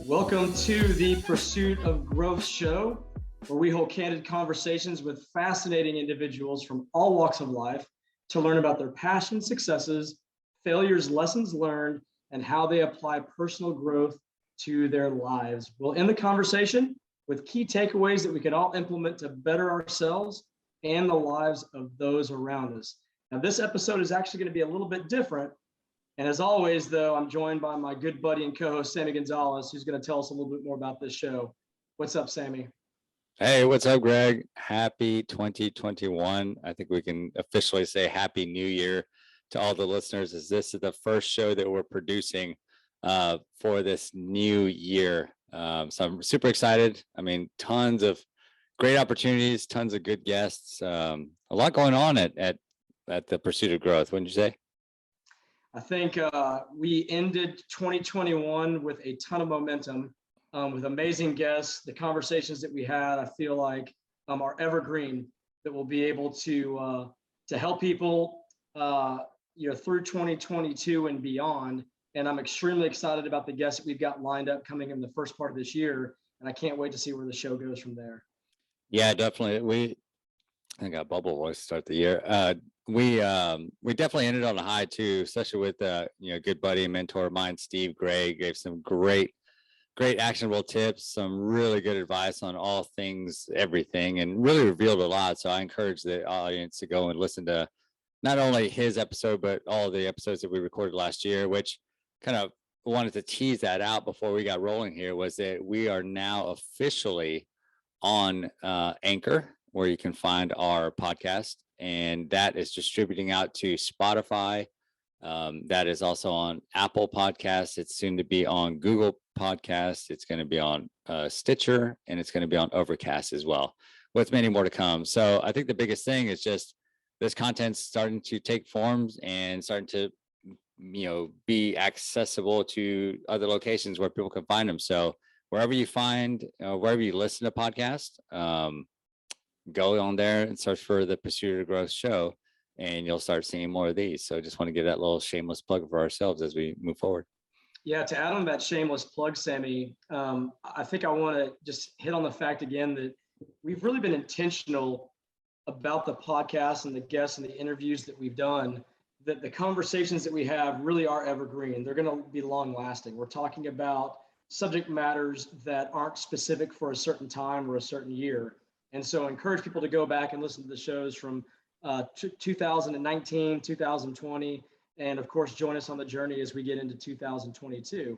Welcome to the Pursuit of Growth show, where we hold candid conversations with fascinating individuals from all walks of life to learn about their passions, successes, failures, lessons learned, and how they apply personal growth to their lives. We'll end the conversation with key takeaways that we can all implement to better ourselves and the lives of those around us. Now, this episode is actually going to be a little bit different. And as always, though, I'm joined by my good buddy and co-host, Sammy Gonzalez, who's going to tell us a little bit more about this show. What's up, Sammy? Hey, what's up, Greg? Happy 2021. I think we can officially say Happy New Year to all the listeners, as this is the first show that we're producing for this new year. So I'm super excited. I mean, tons of great opportunities, tons of good guests, a lot going on at the Pursuit of Growth. Wouldn't you say? I think we ended 2021 with a ton of momentum, with amazing guests. The conversations that we had, I feel like, are evergreen, that will be able to help people, through 2022 and beyond. And I'm extremely excited about the guests that we've got lined up coming in the first part of this year, and I can't wait to see where the show goes from there. Yeah, definitely. I got bubble voice to start the year. We definitely ended on a high too, especially with good buddy and mentor of mine, Steve Gray, gave some great actionable tips, some really good advice on all things, everything, and really revealed a lot. So I encourage the audience to go and listen to not only his episode, but all the episodes that we recorded last year, which kind of wanted to tease that out before we got rolling here, was that we are now officially on Anchor, where you can find our podcast, and that is distributing out to Spotify. That is also on Apple Podcasts. It's soon to be on Google Podcasts. It's going to be on Stitcher, and it's going to be on Overcast as well, with many more to come. So I think the biggest thing is just this content's starting to take forms and starting to, be accessible to other locations where people can find them. So wherever you listen to podcasts, go on there and search for the Pursuit of Growth show, and you'll start seeing more of these. So I just want to give that little shameless plug for ourselves as we move forward. Yeah, to add on that shameless plug, Sammy, I think I want to just hit on the fact again that we've really been intentional about the podcast and the guests and the interviews that we've done, that the conversations that we have really are evergreen. They're going to be long lasting. We're talking about subject matters that aren't specific for a certain time or a certain year. And so I encourage people to go back and listen to the shows from 2019, 2020, and of course, join us on the journey as we get into 2022.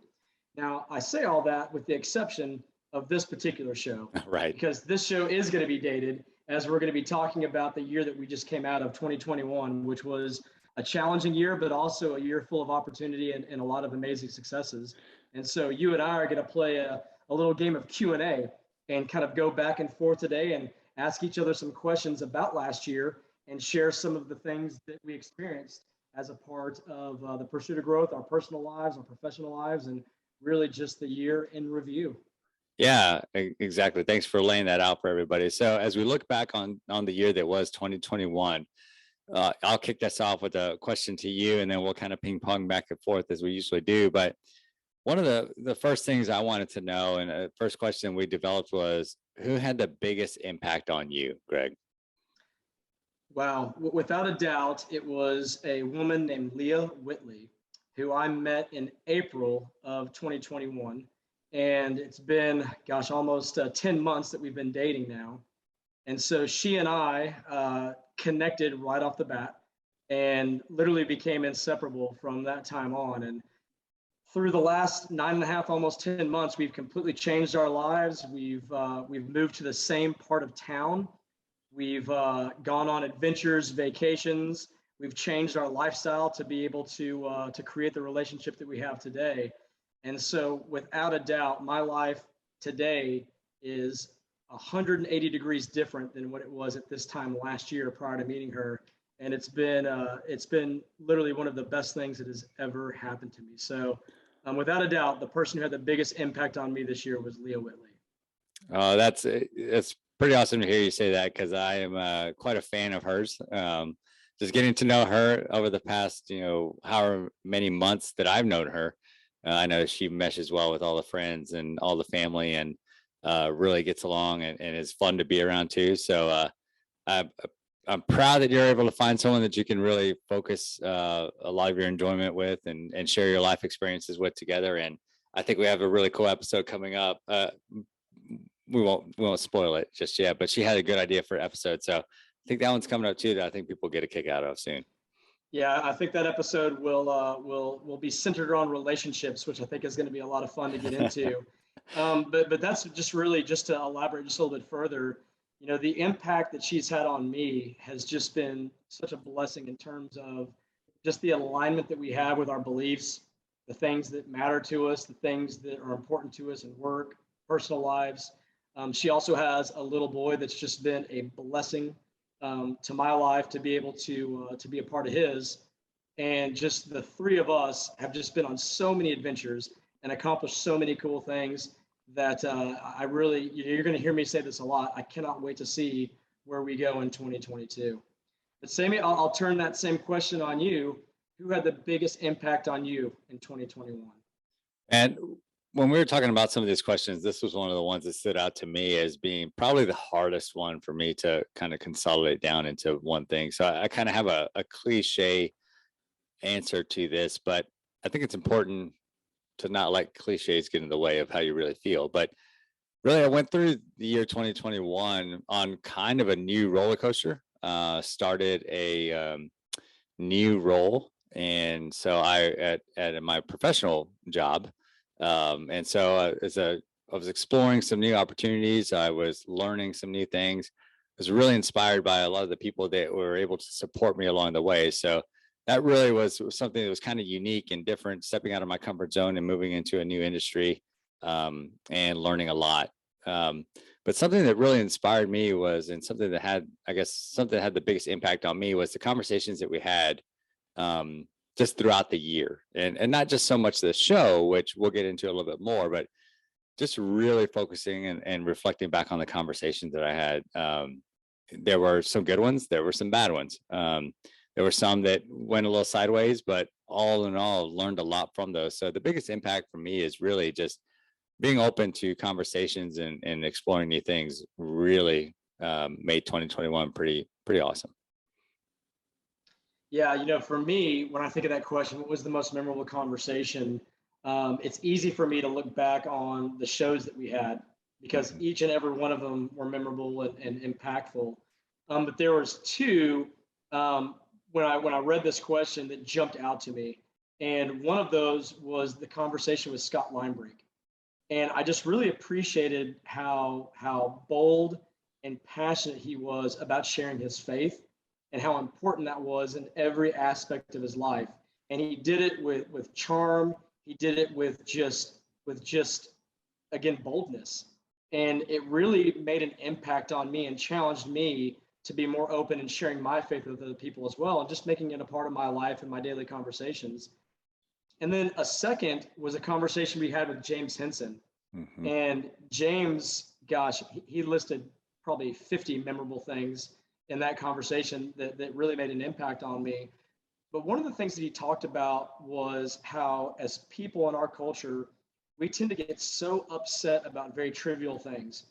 Now, I say all that with the exception of this particular show, right? Because this show is going to be dated, as we're going to be talking about the year that we just came out of, 2021, which was a challenging year, but also a year full of opportunity and a lot of amazing successes. And so you and I are going to play a little game of Q&A and kind of go back and forth today and ask each other some questions about last year and share some of the things that we experienced as a part of the Pursuit of Growth, our personal lives, our professional lives, and really just the year in review. Yeah, exactly. Thanks for laying that out for everybody. So as we look back on the year that was 2021, I'll kick this off with a question to you, and then we'll kind of ping pong back and forth as we usually do. But one of the first things I wanted to know, and the first question we developed, was who had the biggest impact on you, Greg? Wow. Without a doubt, it was a woman named Leah Whitley, who I met in April of 2021. And it's been, almost 10 months that we've been dating now. And so she and I connected right off the bat and literally became inseparable from that time on. And through the last 9.5, almost 10 months, we've completely changed our lives. We've moved to the same part of town. We've gone on adventures, vacations. We've changed our lifestyle to be able to create the relationship that we have today. And so without a doubt, my life today is 180 degrees different than what it was at this time last year prior to meeting her. And it's been literally one of the best things that has ever happened to me. So without a doubt, the person who had the biggest impact on me this year was Leah Whitley. Oh, that's pretty awesome to hear you say that, because I am quite a fan of hers. Just getting to know her over the past, however many months that I've known her, I know she meshes well with all the friends and all the family, and really gets along, and is fun to be around too. So I, I'm proud that you're able to find someone that you can really focus a lot of your enjoyment with, and share your life experiences with together. And I think we have a really cool episode coming up. We won't spoil it just yet, but she had a good idea for an episode. So I think that one's coming up too, that I think people get a kick out of soon. Yeah, I think that episode will be centered on relationships, which I think is going to be a lot of fun to get into. But that's just really, just to elaborate just a little bit further. You know, the impact that she's had on me has just been such a blessing in terms of just the alignment that we have with our beliefs, the things that matter to us, the things that are important to us in work, personal lives. She also has a little boy that's just been a blessing to my life to be able to be a part of his. And just the three of us have just been on so many adventures and accomplished so many cool things that I really, you're going to hear me say this a lot. I cannot wait to see where we go in 2022. But Sammy, I'll turn that same question on you. Who had the biggest impact on you in 2021? And when we were talking about some of these questions, this was one of the ones that stood out to me as being probably the hardest one for me to kind of consolidate down into one thing. So I kind of have a cliche answer to this, but I think it's important to not let cliches get in the way of how you really feel. But really, I went through the year 2021 on kind of a new roller coaster. Started a new role, and so at my professional job, and so I was exploring some new opportunities. I was learning some new things. I was really inspired by a lot of the people that were able to support me along the way. So that really was something that was kind of unique and different, stepping out of my comfort zone and moving into a new industry, and learning a lot. But something that really inspired me was, and something that had, I guess, something that had the biggest impact on me was the conversations that we had just throughout the year, and not just so much the show, which we'll get into a little bit more, but just really focusing and reflecting back on the conversations that I had. There were some good ones, there were some bad ones. There were some that went a little sideways, but all in all, learned a lot from those. So the biggest impact for me is really just being open to conversations and exploring new things. Really made 2021 pretty awesome. Yeah, you know, for me, when I think of that question, what was the most memorable conversation? It's easy for me to look back on the shows that we had because each and every one of them were memorable and impactful. But there was two when I read this question that jumped out to me, and one of those was the conversation with Scott Linebrink, and I just really appreciated how bold and passionate he was about sharing his faith and how important that was in every aspect of his life. And he did it with charm. He did it with just again boldness, and it really made an impact on me and challenged me to be more open and sharing my faith with other people as well, and just making it a part of my life and my daily conversations. And then a second was a conversation we had with James Henson. Mm-hmm. And James, gosh, he listed probably 50 memorable things in that conversation that really made an impact on me. But one of the things that he talked about was how, as people in our culture, we tend to get so upset about very trivial things.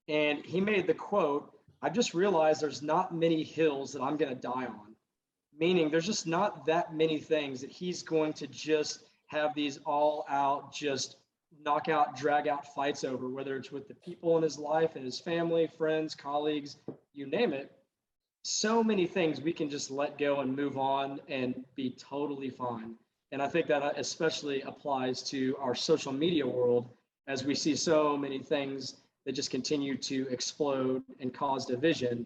And he made the quote, "I've just realized there's not many hills that I'm going to die on." Meaning there's just not that many things that he's going to just have these all out, just knock out, drag out fights over, whether it's with the people in his life and his family, friends, colleagues, you name it. So many things we can just let go and move on and be totally fine. And I think that especially applies to our social media world, as we see so many things that just continue to explode and cause division.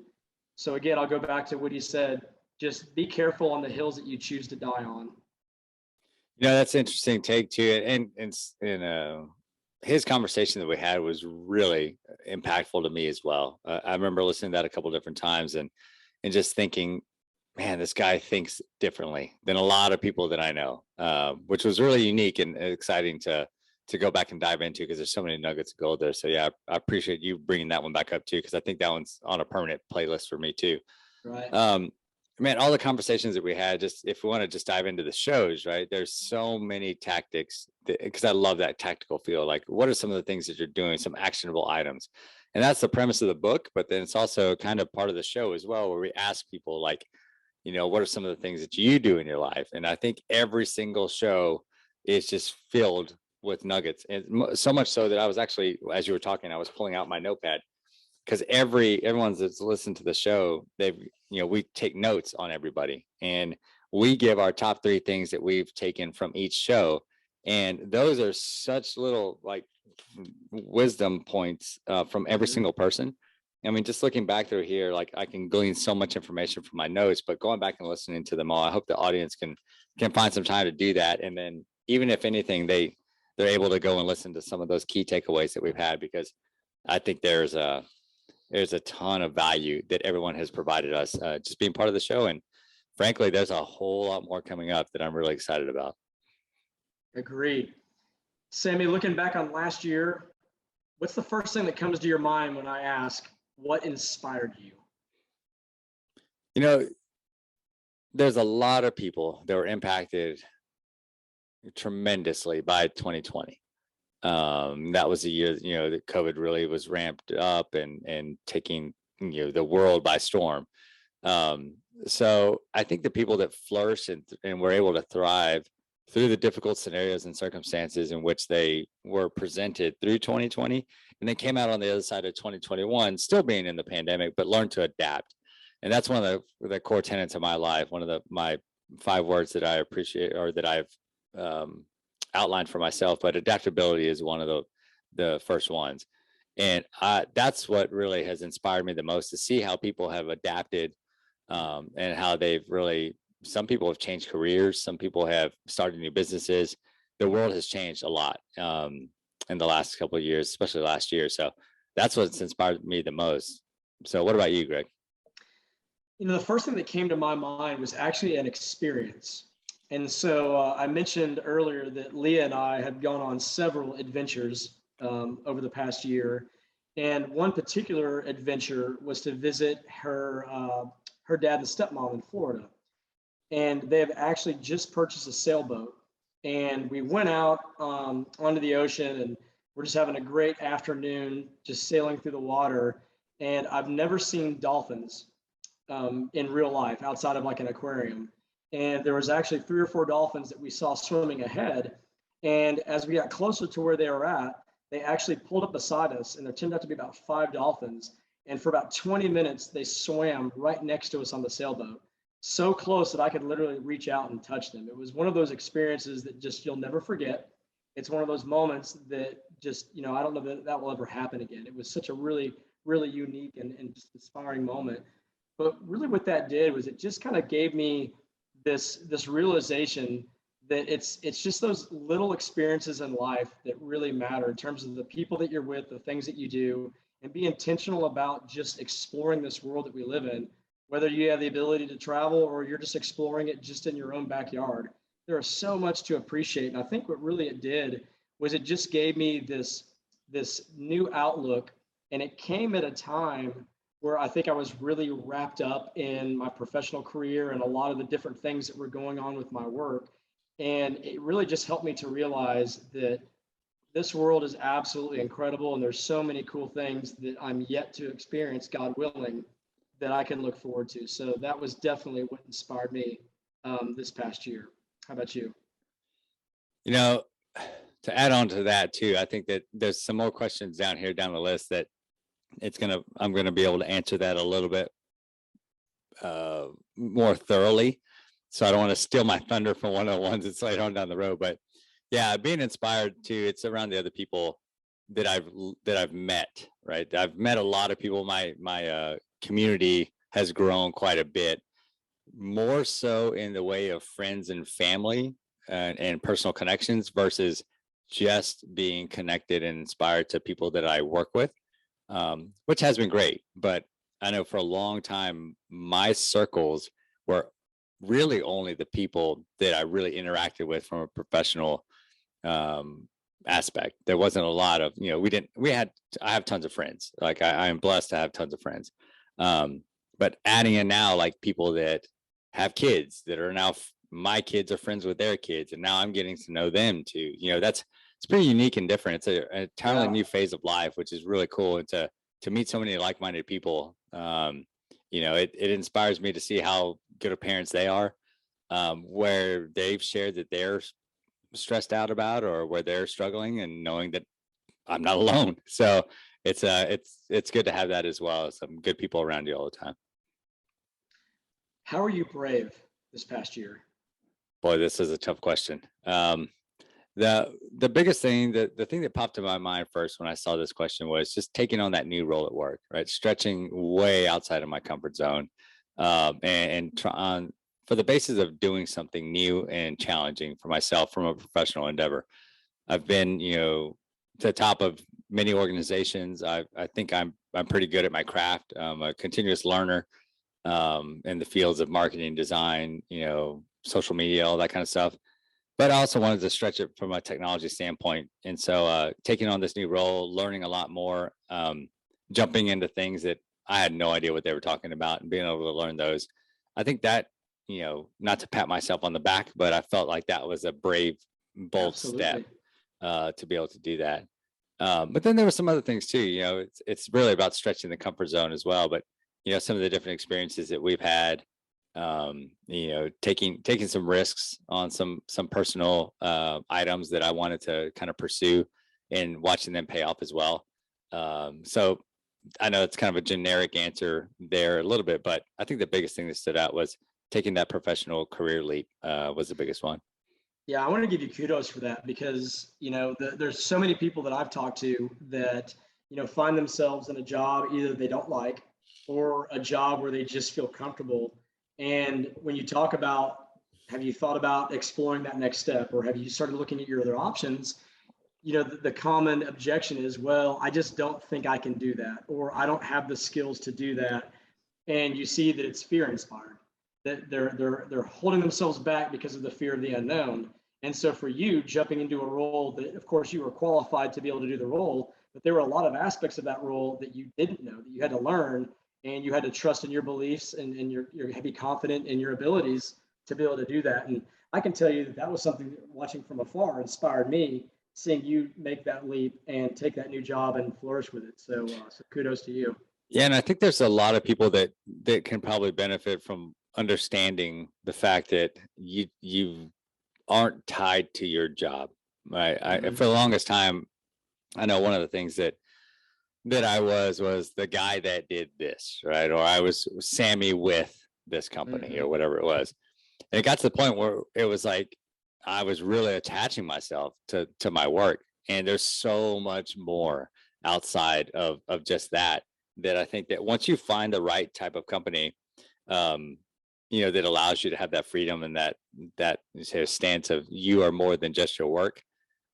So again, I'll go back to what he said, just be careful on the hills that you choose to die on. That's an interesting take to it. And his conversation that we had was really impactful to me as well. I remember listening to that a couple different times and just thinking, man, this guy thinks differently than a lot of people that I know, which was really unique and exciting to go back and dive into, because there's so many nuggets of gold there. So yeah, I appreciate you bringing that one back up too, because I think that one's on a permanent playlist for me too. Right. Man, all the conversations that we had, just if we want to just dive into the shows, right? There's so many tactics because I love that tactical feel. Like, what are some of the things that you're doing, some actionable items? And that's the premise of the book. But then it's also kind of part of the show as well, where we ask people, like, what are some of the things that you do in your life? And I think every single show is just filled with nuggets. And so much so that I was actually, as you were talking, I was pulling out my notepad, because everyone that's listened to the show, we take notes on everybody, and we give our top 3 things that we've taken from each show. And those are such little like wisdom points from every single person. I mean, just looking back through here, like I can glean so much information from my notes, but going back and listening to them all, I hope the audience can find some time to do that. And then even if anything, they're able to go and listen to some of those key takeaways that we've had, because I think there's a ton of value that everyone has provided us just being part of the show. And frankly, there's a whole lot more coming up that I'm really excited about. Agreed. Sammy, looking back on last year, what's the first thing that comes to your mind when I ask, what inspired you? There's a lot of people that were impacted tremendously by 2020. That was a year, that COVID really was ramped up and taking, the world by storm. So I think the people that flourished and were able to thrive through the difficult scenarios and circumstances in which they were presented through 2020, and they came out on the other side of 2021, still being in the pandemic, but learned to adapt. And that's one of the core tenets of my life. One of my 5 words that I appreciate, or that I've outlined for myself, but adaptability is one of the first ones. And that's what really has inspired me the most, to see how people have adapted, and how they've really, some people have changed careers, some people have started new businesses. The world has changed a lot in the last couple of years, especially last year. So that's what's inspired me the most. So what about you, Greg? The first thing that came to my mind was actually an experience. And so I mentioned earlier that Leah and I had gone on several adventures over the past year. And one particular adventure was to visit her dad and stepmom in Florida. And they have actually just purchased a sailboat. And we went out onto the ocean, and we're just having a great afternoon, just sailing through the water. And I've never seen dolphins in real life outside of like an aquarium. And there was actually 3 or 4 dolphins that we saw swimming ahead. And as we got closer to where they were at, they actually pulled up beside us, and there turned out to be about 5 dolphins. And for about 20 minutes, they swam right next to us on the sailboat, so close that I could literally reach out and touch them. It was one of those experiences that just you'll never forget. It's one of those moments that just, I don't know that will ever happen again. It was such a really, really unique and just inspiring moment. But really what that did was it just kind of gave me this realization that it's just those little experiences in life that really matter in terms of the people that you're with, the things that you do, and be intentional about just exploring this world that we live in, whether you have the ability to travel or you're just exploring it just in your own backyard. There is so much to appreciate. And I think what really it did was it just gave me this new outlook, and it came at a time where I think I was really wrapped up in my professional career and a lot of the different things that were going on with my work. And it really just helped me to realize that this world is absolutely incredible, and there's so many cool things that I'm yet to experience, God willing, that I can look forward to. So that was definitely what inspired me this past year. How about you? To add on to that too, I think that there's some more questions down the list that I'm gonna be able to answer that a little bit more thoroughly. So I don't want to steal my thunder from one of the ones that's later on down the road. But yeah, being inspired too, it's around the other people that I've met, right? I've met a lot of people. My community has grown quite a bit, more so in the way of friends and family and personal connections versus just being connected and inspired to people that I work with, which has been great. But I know for a long time, my circles were really only the people that I really interacted with from a professional aspect. There wasn't a lot of, I have tons of friends. Like I am blessed to have tons of friends. But adding in now, like people that have kids that are now my kids are friends with their kids, and now I'm getting to know them too. It's pretty unique and different. It's an entirely new phase of life, which is really cool. And to meet so many like-minded people, it inspires me to see how good of parents they are, where they've shared that they're stressed out about, or where they're struggling, and knowing that I'm not alone. So it's good to have that as well. Some good people around you all the time. How are you brave this past year? Boy, this is a tough question. The biggest thing, the thing that popped in my mind first when I saw this question was just taking on that new role at work, right? Stretching way outside of my comfort zone, and trying for the basis of doing something new and challenging for myself from a professional endeavor. I've been, to the top of many organizations. I think I'm pretty good at my craft. I'm a continuous learner in the fields of marketing, design, social media, all that kind of stuff. But I also wanted to stretch it from a technology standpoint. And so taking on this new role, learning a lot more, jumping into things that I had no idea what they were talking about, and being able to learn those. I think that, not to pat myself on the back, but I felt like that was a brave, bold step to be able to do that. But then there were some other things too. It's really about stretching the comfort zone as well. But some of the different experiences that we've had, taking some risks on some personal items that I wanted to kind of pursue, and watching them pay off as well. So I know it's kind of a generic answer there a little bit, but I think the biggest thing that stood out was taking that professional career leap was the biggest one. Yeah, I want to give you kudos for that, because, there's so many people that I've talked to that, find themselves in a job either they don't like, or a job where they just feel comfortable. And when you talk about, have you thought about exploring that next step, or have you started looking at your other options? The common objection is, well, I just don't think I can do that, or I don't have the skills to do that. And you see that it's fear inspired, that they're holding themselves back because of the fear of the unknown. And so for you, jumping into a role that, of course, you were qualified to be able to do the role, but there were a lot of aspects of that role that you didn't know, that you had to learn, and you had to trust in your beliefs, and you be confident in your abilities to be able to do that. And I can tell you that was something that, watching from afar, inspired me, seeing you make that leap and take that new job and flourish with it. So kudos to you. Yeah, and I think there's a lot of people that can probably benefit from understanding the fact that you aren't tied to your job, right? Mm-hmm. For the longest time, I know one of the things that I was the guy that did this, right? Or I was Sammy with this company, mm-hmm. or whatever it was. And it got to the point where it was like I was really attaching myself to my work. And there's so much more outside of just that I think that once you find the right type of company, that allows you to have that freedom and that stance of you are more than just your work.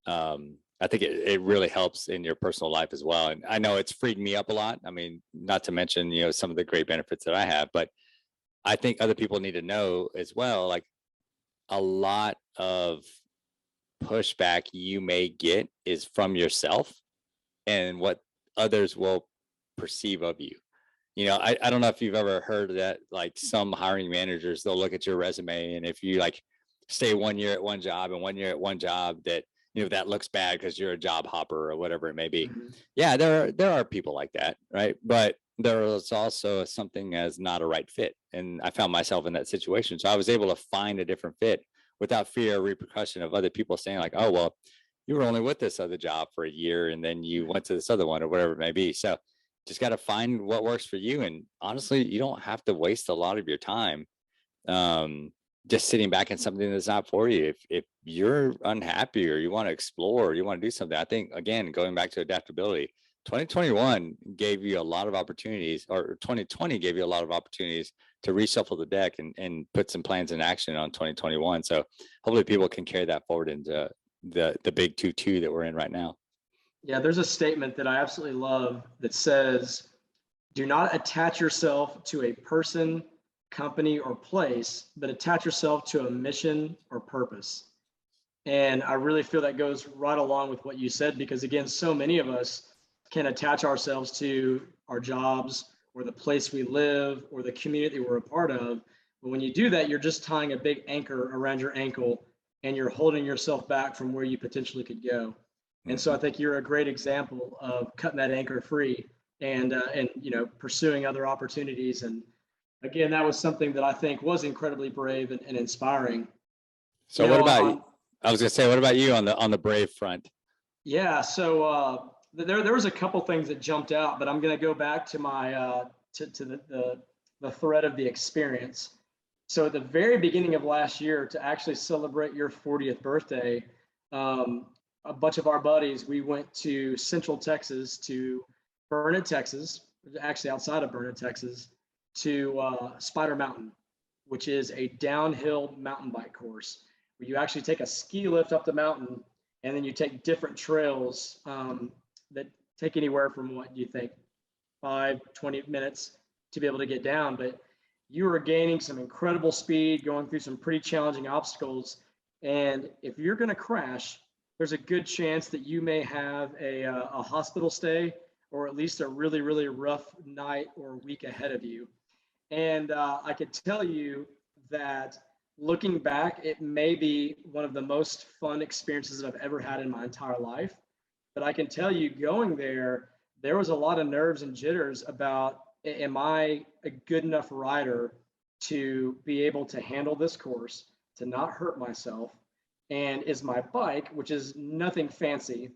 I think it really helps in your personal life as well. And I know it's freed me up a lot. I mean, not to mention, some of the great benefits that I have, but I think other people need to know as well, like a lot of pushback you may get is from yourself and what others will perceive of you. I don't know if you've ever heard that, like some hiring managers, they'll look at your resume, and if you like stay 1 year at one job and 1 year at one job, that that looks bad because you're a job hopper or whatever it may be. Mm-hmm. Yeah, there are people like that, right? But there is also something as not a right fit, and I found myself in that situation. So I was able to find a different fit without fear or repercussion of other people saying like, oh, well, you were only with this other job for a year and then you went to this other one, or whatever it may be. So just got to find what works for you. And honestly, you don't have to waste a lot of your time just sitting back in something that's not for you. If you're unhappy, or you want to explore, or you want to do something, I think, again, going back to adaptability, 2021 gave you a lot of opportunities, or 2020 gave you a lot of opportunities to reshuffle the deck and put some plans in action on 2021. So hopefully people can carry that forward into the big 2-2 that we're in right now. Yeah, there's a statement that I absolutely love that says, do not attach yourself to a person, company, or place, but attach yourself to a mission or purpose. And I really feel that goes right along with what you said, because again, so many of us can attach ourselves to our jobs, or the place we live, or the community we're a part of, But when you do that, you're just tying a big anchor around your ankle and you're holding yourself back from where you potentially could go. And so I think you're a great example of cutting that anchor free and pursuing other opportunities. And again, that was something that I think was incredibly brave and inspiring. So what about you? I was gonna say, what about you on the brave front? Yeah, so there was a couple things that jumped out, but I'm going to go back to my to the thread of the experience. So at the very beginning of last year, to actually celebrate your 40th birthday, a bunch of our buddies, we went to Central Texas, to Bourdain, Texas, actually outside of Bourdain, Texas, to Spider Mountain, which is a downhill mountain bike course where you actually take a ski lift up the mountain, and then you take different trails that take anywhere from, what do you think, 20 minutes to be able to get down. But you are gaining some incredible speed, going through some pretty challenging obstacles. And if you're going to crash, there's a good chance that you may have a hospital stay, or at least a really, really rough night or week ahead of you. And I could tell you that looking back, it may be one of the most fun experiences that I've ever had in my entire life. But I can tell you, going there was a lot of nerves and jitters about, am I a good enough rider to be able to handle this course, to not hurt myself? And is my bike, which is nothing fancy,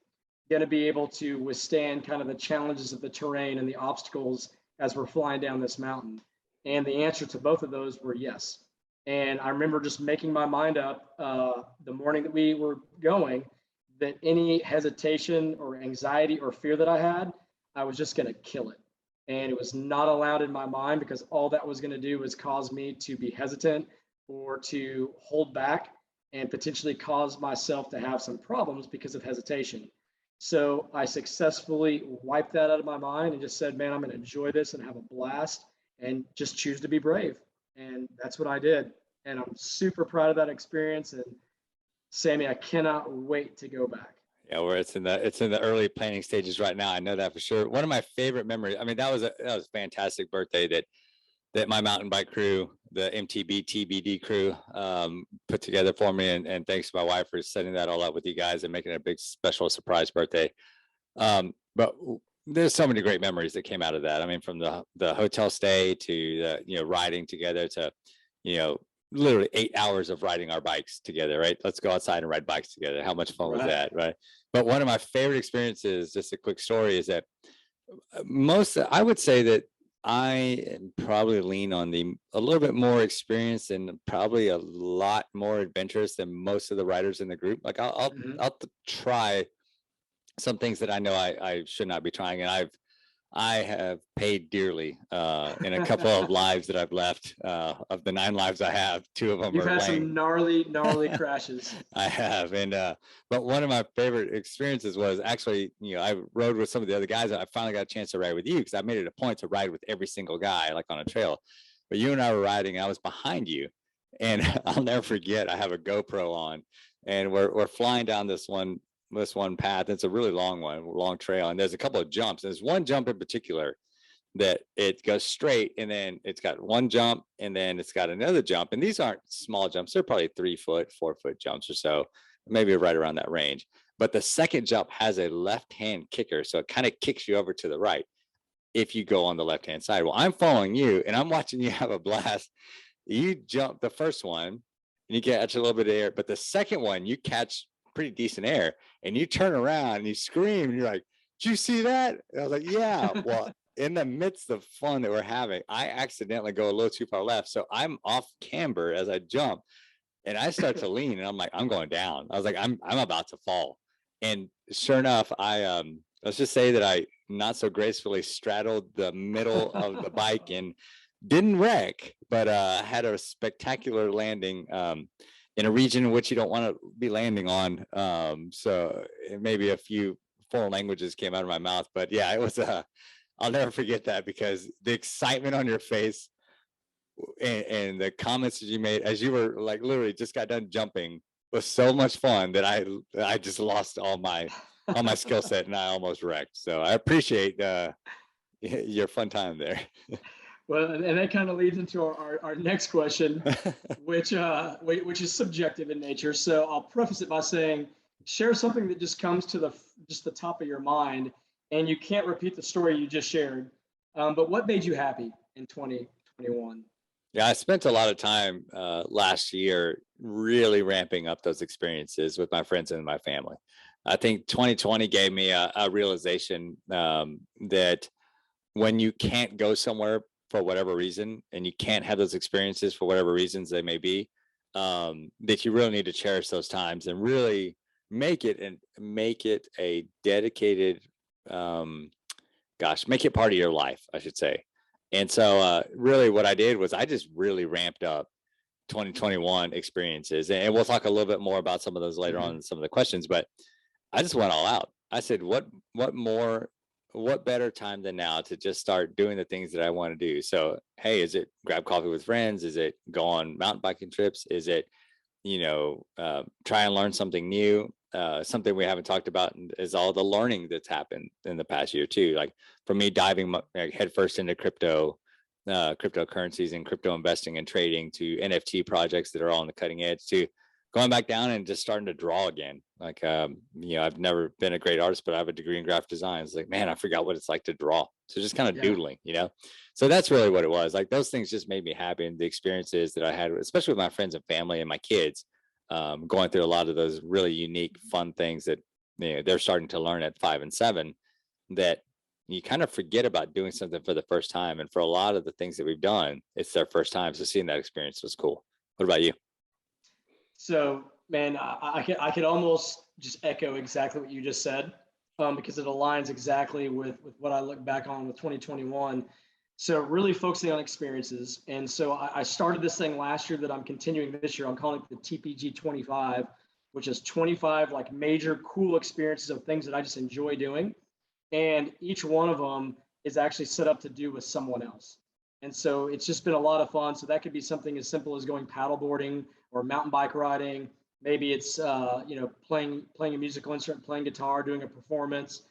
going to be able to withstand kind of the challenges of the terrain and the obstacles as we're flying down this mountain? And the answer to both of those were yes. And I remember just making my mind up the morning that we were going, that any hesitation or anxiety or fear that I had, I was just going to kill it. And it was not allowed in my mind, because all that was going to do was cause me to be hesitant or to hold back and potentially cause myself to have some problems because of hesitation. So I successfully wiped that out of my mind and just said, man, I'm going to enjoy this and have a blast and just choose to be brave. And that's what I did. And I'm super proud of that experience. And Sammy, I cannot wait to go back. Yeah, where it's in the early planning stages right now. I know that for sure. One of my favorite memories. I mean, that was a fantastic birthday that my mountain bike crew, the MTB TBD crew, put together for me. And thanks to my wife for setting that all up with you guys and making it a big special surprise birthday. But there's so many great memories that came out of that. I mean, from the hotel stay to the, riding together to, literally 8 hours of riding our bikes together, right? Let's go outside and ride bikes together. How much fun was that, right? But one of my favorite experiences, just a quick story, is that I would say that I probably lean on a little bit more experienced and probably a lot more adventurous than most of the riders in the group. Like I'll try some things that I know I should not be trying, and I have paid dearly in a couple of lives that I've left. Of the 9 lives I have, 2 of them You've had some gnarly crashes. I have, and but one of my favorite experiences was actually, I rode with some of the other guys, and I finally got a chance to ride with you, because I made it a point to ride with every single guy, like on a trail. But you and I were riding, and I was behind you, and I'll never forget. I have a GoPro on, and we're flying down this one path. It's a really long trail, and there's a couple of jumps. There's one jump in particular that it goes straight, and then it's got one jump, and then it's got another jump. And these aren't small jumps. They're probably 3 foot, 4 foot jumps or so, maybe right around that range. But the second jump has a left-hand kicker, so it kind of kicks you over to the right if you go on the left-hand side. Well, I'm following you, and I'm watching you have a blast. You jump the first one, and you catch a little bit of air, but the second one, you catch pretty decent air, and you turn around and you scream, and you're like, "Did you see that?" And I was like, "Yeah." Well, in the midst of fun that we're having, I accidentally go a little too far left, so I'm off camber as I jump, and I start to lean, and I'm like, I'm going down. I was like, I'm about to fall. And sure enough, let's just say that I not so gracefully straddled the middle of the bike and didn't wreck, but had a spectacular landing in a region in which you don't want to be landing on. So maybe a few foreign languages came out of my mouth, but yeah, it was I'll never forget that, because the excitement on your face and the comments that you made as you were like literally just got done jumping was so much fun that I just lost all my skill set, and I almost wrecked. So I appreciate your fun time there. Well, and that kind of leads into our next question, which is subjective in nature. So I'll preface it by saying, share something that just comes to the top of your mind, and you can't repeat the story you just shared. But what made you happy in 2021? Yeah, I spent a lot of time last year really ramping up those experiences with my friends and my family. I think 2020 gave me a realization that when you can't go somewhere for whatever reason, and you can't have those experiences for whatever reasons they may be, that you really need to cherish those times and really make it a dedicated, make it part of your life, I should say. And so really what I did was I just really ramped up 2021 experiences. And we'll talk a little bit more about some of those later on in some of the questions, but I just went all out. I said, what better time than now to just start doing the things that I want to do? So, hey, is it grab coffee with friends? Is it go on mountain biking trips? Is it, try and learn something new? Something we haven't talked about is all the learning that's happened in the past year too. Like for me, diving headfirst into cryptocurrencies and crypto investing and trading, to NFT projects that are all on the cutting edge, to going back down and just starting to draw again. Like, I've never been a great artist, but I have a degree in graphic design. It's like, man, I forgot what it's like to draw. So just kind of doodling, So that's really what it was. Like those things just made me happy. And the experiences that I had, especially with my friends and family and my kids, going through a lot of those really unique, fun things that they're starting to learn at 5 and 7, that you kind of forget about doing something for the first time. And for a lot of the things that we've done, it's their first time. So seeing that experience was cool. What about you? So, man, I could almost just echo exactly what you just said, because it aligns exactly with what I look back on with 2021. So really focusing on experiences. And so I started this thing last year that I'm continuing this year. I'm calling it the TPG 25, which is 25 like major cool experiences of things that I just enjoy doing. And each one of them is actually set up to do with someone else. And so it's just been a lot of fun. So that could be something as simple as going paddleboarding or mountain bike riding. Maybe it's playing a musical instrument, playing guitar, doing a performance.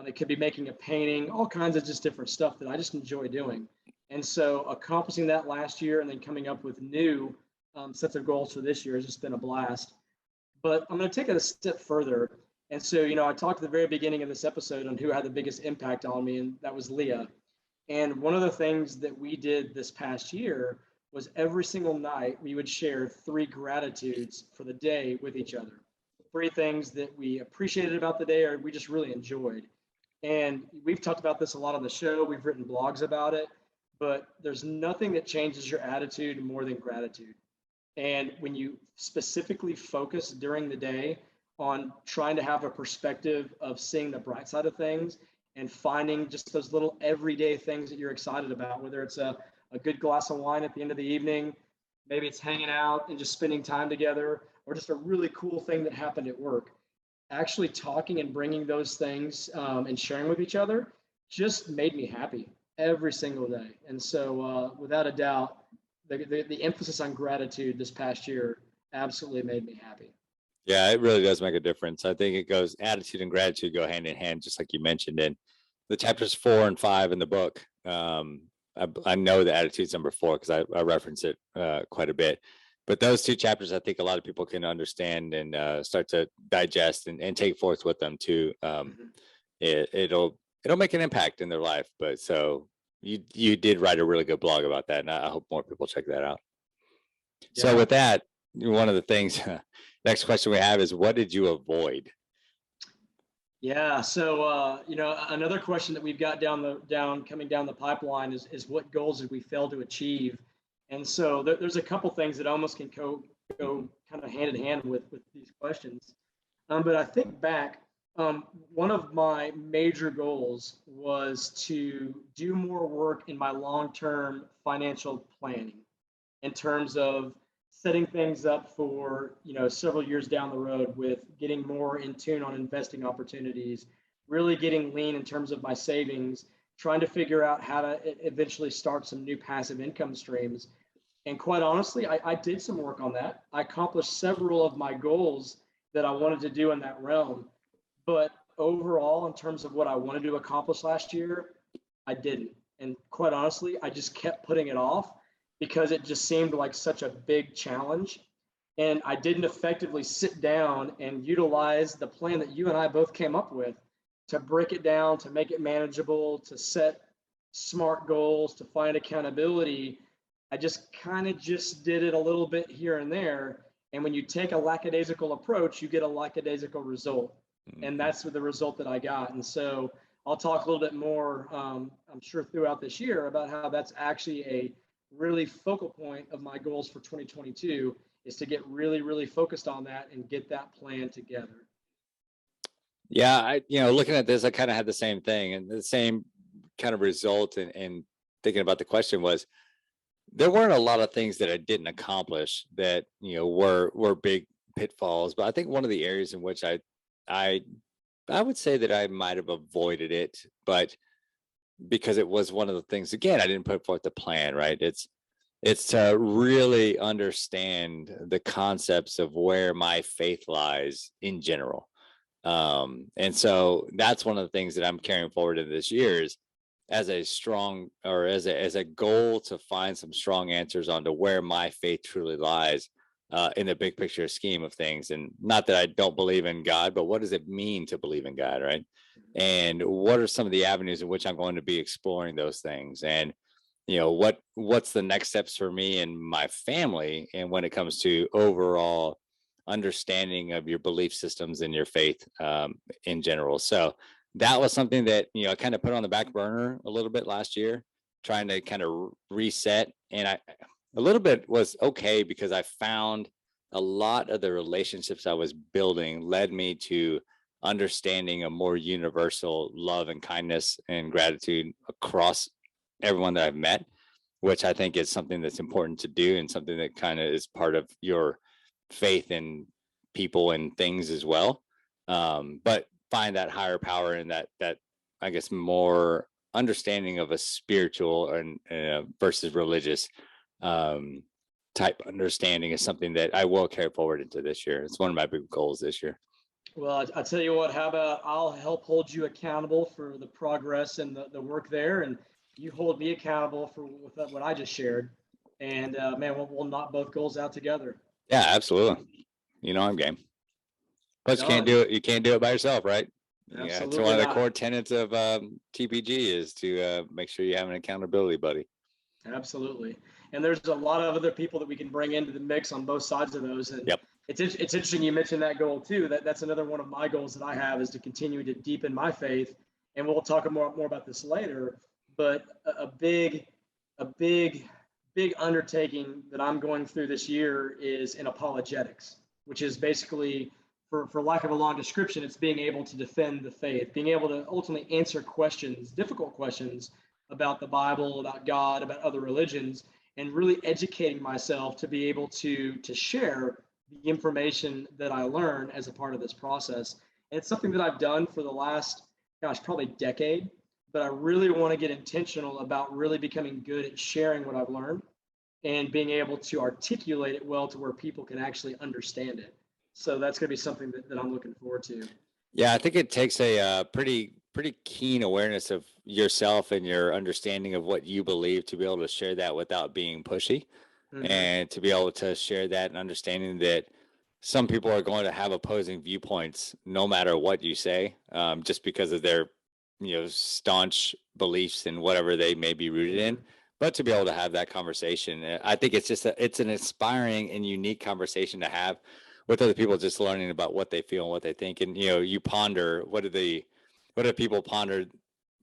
It could be making a painting, all kinds of just different stuff that I just enjoy doing. And so accomplishing that last year and then coming up with new sets of goals for this year has just been a blast. But I'm going to take it a step further. And so, I talked at the very beginning of this episode on who had the biggest impact on me, and that was Leah. And one of the things that we did this past year was every single night we would share 3 gratitudes for the day with each other. 3 things that we appreciated about the day or we just really enjoyed. And we've talked about this a lot on the show. We've written blogs about it, but there's nothing that changes your attitude more than gratitude. And when you specifically focus during the day on trying to have a perspective of seeing the bright side of things and finding just those little everyday things that you're excited about, whether it's a good glass of wine at the end of the evening, maybe it's hanging out and just spending time together, or just a really cool thing that happened at work. Actually talking and bringing those things and sharing with each other just made me happy every single day. And so without a doubt, the emphasis on gratitude this past year absolutely made me happy. Yeah, it really does make a difference. I think attitude and gratitude go hand in hand, just like you mentioned. In the chapters 4 and 5 in the book, I know the attitude's number 4 because I reference it quite a bit. But those 2 chapters, I think a lot of people can understand and start to digest and take forth with them too. It'll make an impact in their life. But so you did write a really good blog about that, and I hope more people check that out. Yeah. So with that, one of the things, next question we have is, what did you avoid? Yeah. So, another question that we've got coming down the pipeline is what goals did we fail to achieve? And so there's a couple things that almost can go kind of hand in hand with these questions. But I think back, one of my major goals was to do more work in my long-term financial planning in terms of setting things up for several years down the road, with getting more in tune on investing opportunities, really getting lean in terms of my savings, trying to figure out how to eventually start some new passive income streams. And quite honestly, I did some work on that. I accomplished several of my goals that I wanted to do in that realm. But overall, in terms of what I wanted to accomplish last year, I didn't. And quite honestly, I just kept putting it off because it just seemed like such a big challenge. And I didn't effectively sit down and utilize the plan that you and I both came up with to break it down, to make it manageable, to set smart goals, to find accountability. I just kind of just did it a little bit here and there. And when you take a lackadaisical approach, you get a lackadaisical result. And that's the result that I got. And so I'll talk a little bit more, I'm sure, throughout this year about how that's actually a really focal point of my goals for 2022 is to get really, really focused on that and get that plan together. Yeah, looking at this, I kind of had the same thing and the same kind of result. And thinking about the question was, there weren't a lot of things that I didn't accomplish that, were big pitfalls. But I think one of the areas in which I would say that I might have avoided it, but because it was one of the things, again, I didn't put forth the plan, right? It's to really understand the concepts of where my faith lies in general. And so that's one of the things that I'm carrying forward in this year is as a strong, or as a goal to find some strong answers onto where my faith truly lies in the big picture scheme of things. And not that I don't believe in God, but what does it mean to believe in God, right? And what are some of the avenues in which I'm going to be exploring those things? And what's the next steps for me and my family, and when it comes to overall understanding of your belief systems and your faith in general. So that was something that I kind of put on the back burner a little bit last year, trying to kind of reset. And a little bit was okay because I found a lot of the relationships I was building led me to understanding a more universal love and kindness and gratitude across everyone that I've met, which I think is something that's important to do and something that kind of is part of your faith in people and things as well. But find that higher power and that I guess more understanding of a spiritual and versus religious type understanding is something that I will carry forward into this year. It's one of my big goals this year. Well, I tell you what, how about I'll help hold you accountable for the progress and the work there, and you hold me accountable for what I just shared. And man, we'll knock both goals out together. Yeah, absolutely. I'm game. But you can't do it. You can't do it by yourself, right? Absolutely. Yeah, it's one of the core tenets of TPG is to make sure you have an accountability buddy. Absolutely. And there's a lot of other people that we can bring into the mix on both sides of those. And yep. It's interesting you mentioned that goal too. That's another one of my goals that I have is to continue to deepen my faith. And we'll talk more about this later. But a big undertaking that I'm going through this year is in apologetics, which is basically, for lack of a long description, it's being able to defend the faith, being able to ultimately answer questions, difficult questions about the Bible, about God, about other religions, and really educating myself to be able to share the information that I learn as a part of this process. And it's something that I've done for the last, probably decade, but I really want to get intentional about really becoming good at sharing what I've learned and being able to articulate it well to where people can actually understand it. So that's going to be something that I'm looking forward to. Yeah, I think it takes a pretty keen awareness of yourself and your understanding of what you believe to be able to share that without being pushy. Mm-hmm. And to be able to share that and understanding that some people are going to have opposing viewpoints no matter what you say, just because of their staunch beliefs and whatever they may be rooted in. But to be able to have that conversation, I think it's just it's an inspiring and unique conversation to have with other people, just learning about what they feel and what they think. And you ponder, what do people ponder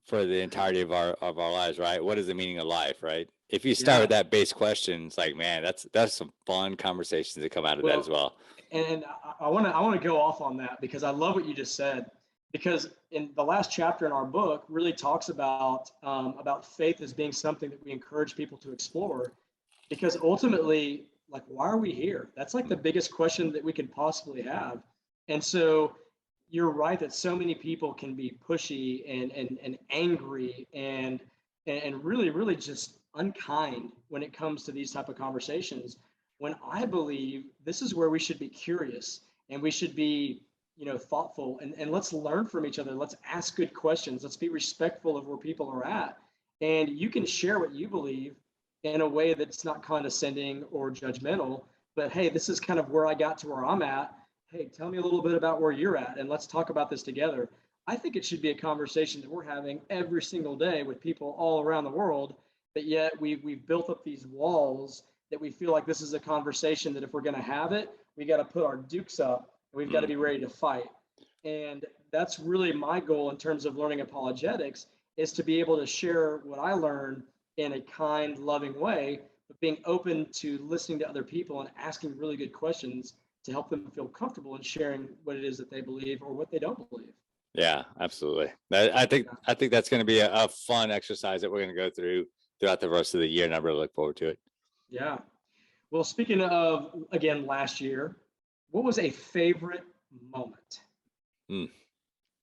for the entirety of our lives, right? What is the meaning of life, right? If you start with that base question, it's like, man, that's some fun conversations that come out of that as well. And I want to go off on that because I love what you just said. Because in the last chapter in our book really talks about faith as being something that we encourage people to explore, because ultimately, like, why are we here? That's like the biggest question that we can possibly have. And so you're right that so many people can be pushy and angry and really, really just unkind when it comes to these type of conversations, when I believe this is where we should be curious and we should be thoughtful and let's learn from each other. Let's ask good questions. Let's be respectful of where people are at. And you can share what you believe in a way that's not condescending or judgmental, but hey, this is kind of where I got to where I'm at. Hey, tell me a little bit about where you're at and let's talk about this together. I think it should be a conversation that we're having every single day with people all around the world, but yet we've built up these walls that we feel like this is a conversation that if we're going to have it, we got to put our dukes up and we've got to be ready to fight. And that's really my goal in terms of learning apologetics, is to be able to share what I learned in a kind, loving way, but being open to listening to other people and asking really good questions to help them feel comfortable in sharing what it is that they believe or what they don't believe. Yeah, absolutely. I think that's going to be a fun exercise that we're going to go through throughout the rest of the year, and I really look forward to it. Yeah. Well, speaking of, again, last year, what was a favorite moment?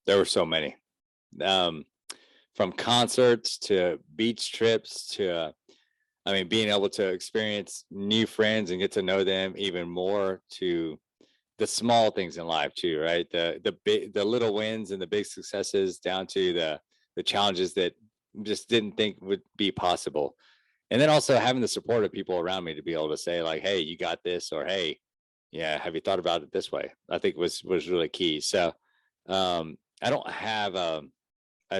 There were so many. From concerts to beach trips to, being able to experience new friends and get to know them even more, to the small things in life too, right? The little wins and the big successes, down to the challenges that just didn't think would be possible. And then also having the support of people around me to be able to say like, hey, you got this, or hey, yeah, have you thought about it this way? I think was really key. So I don't have a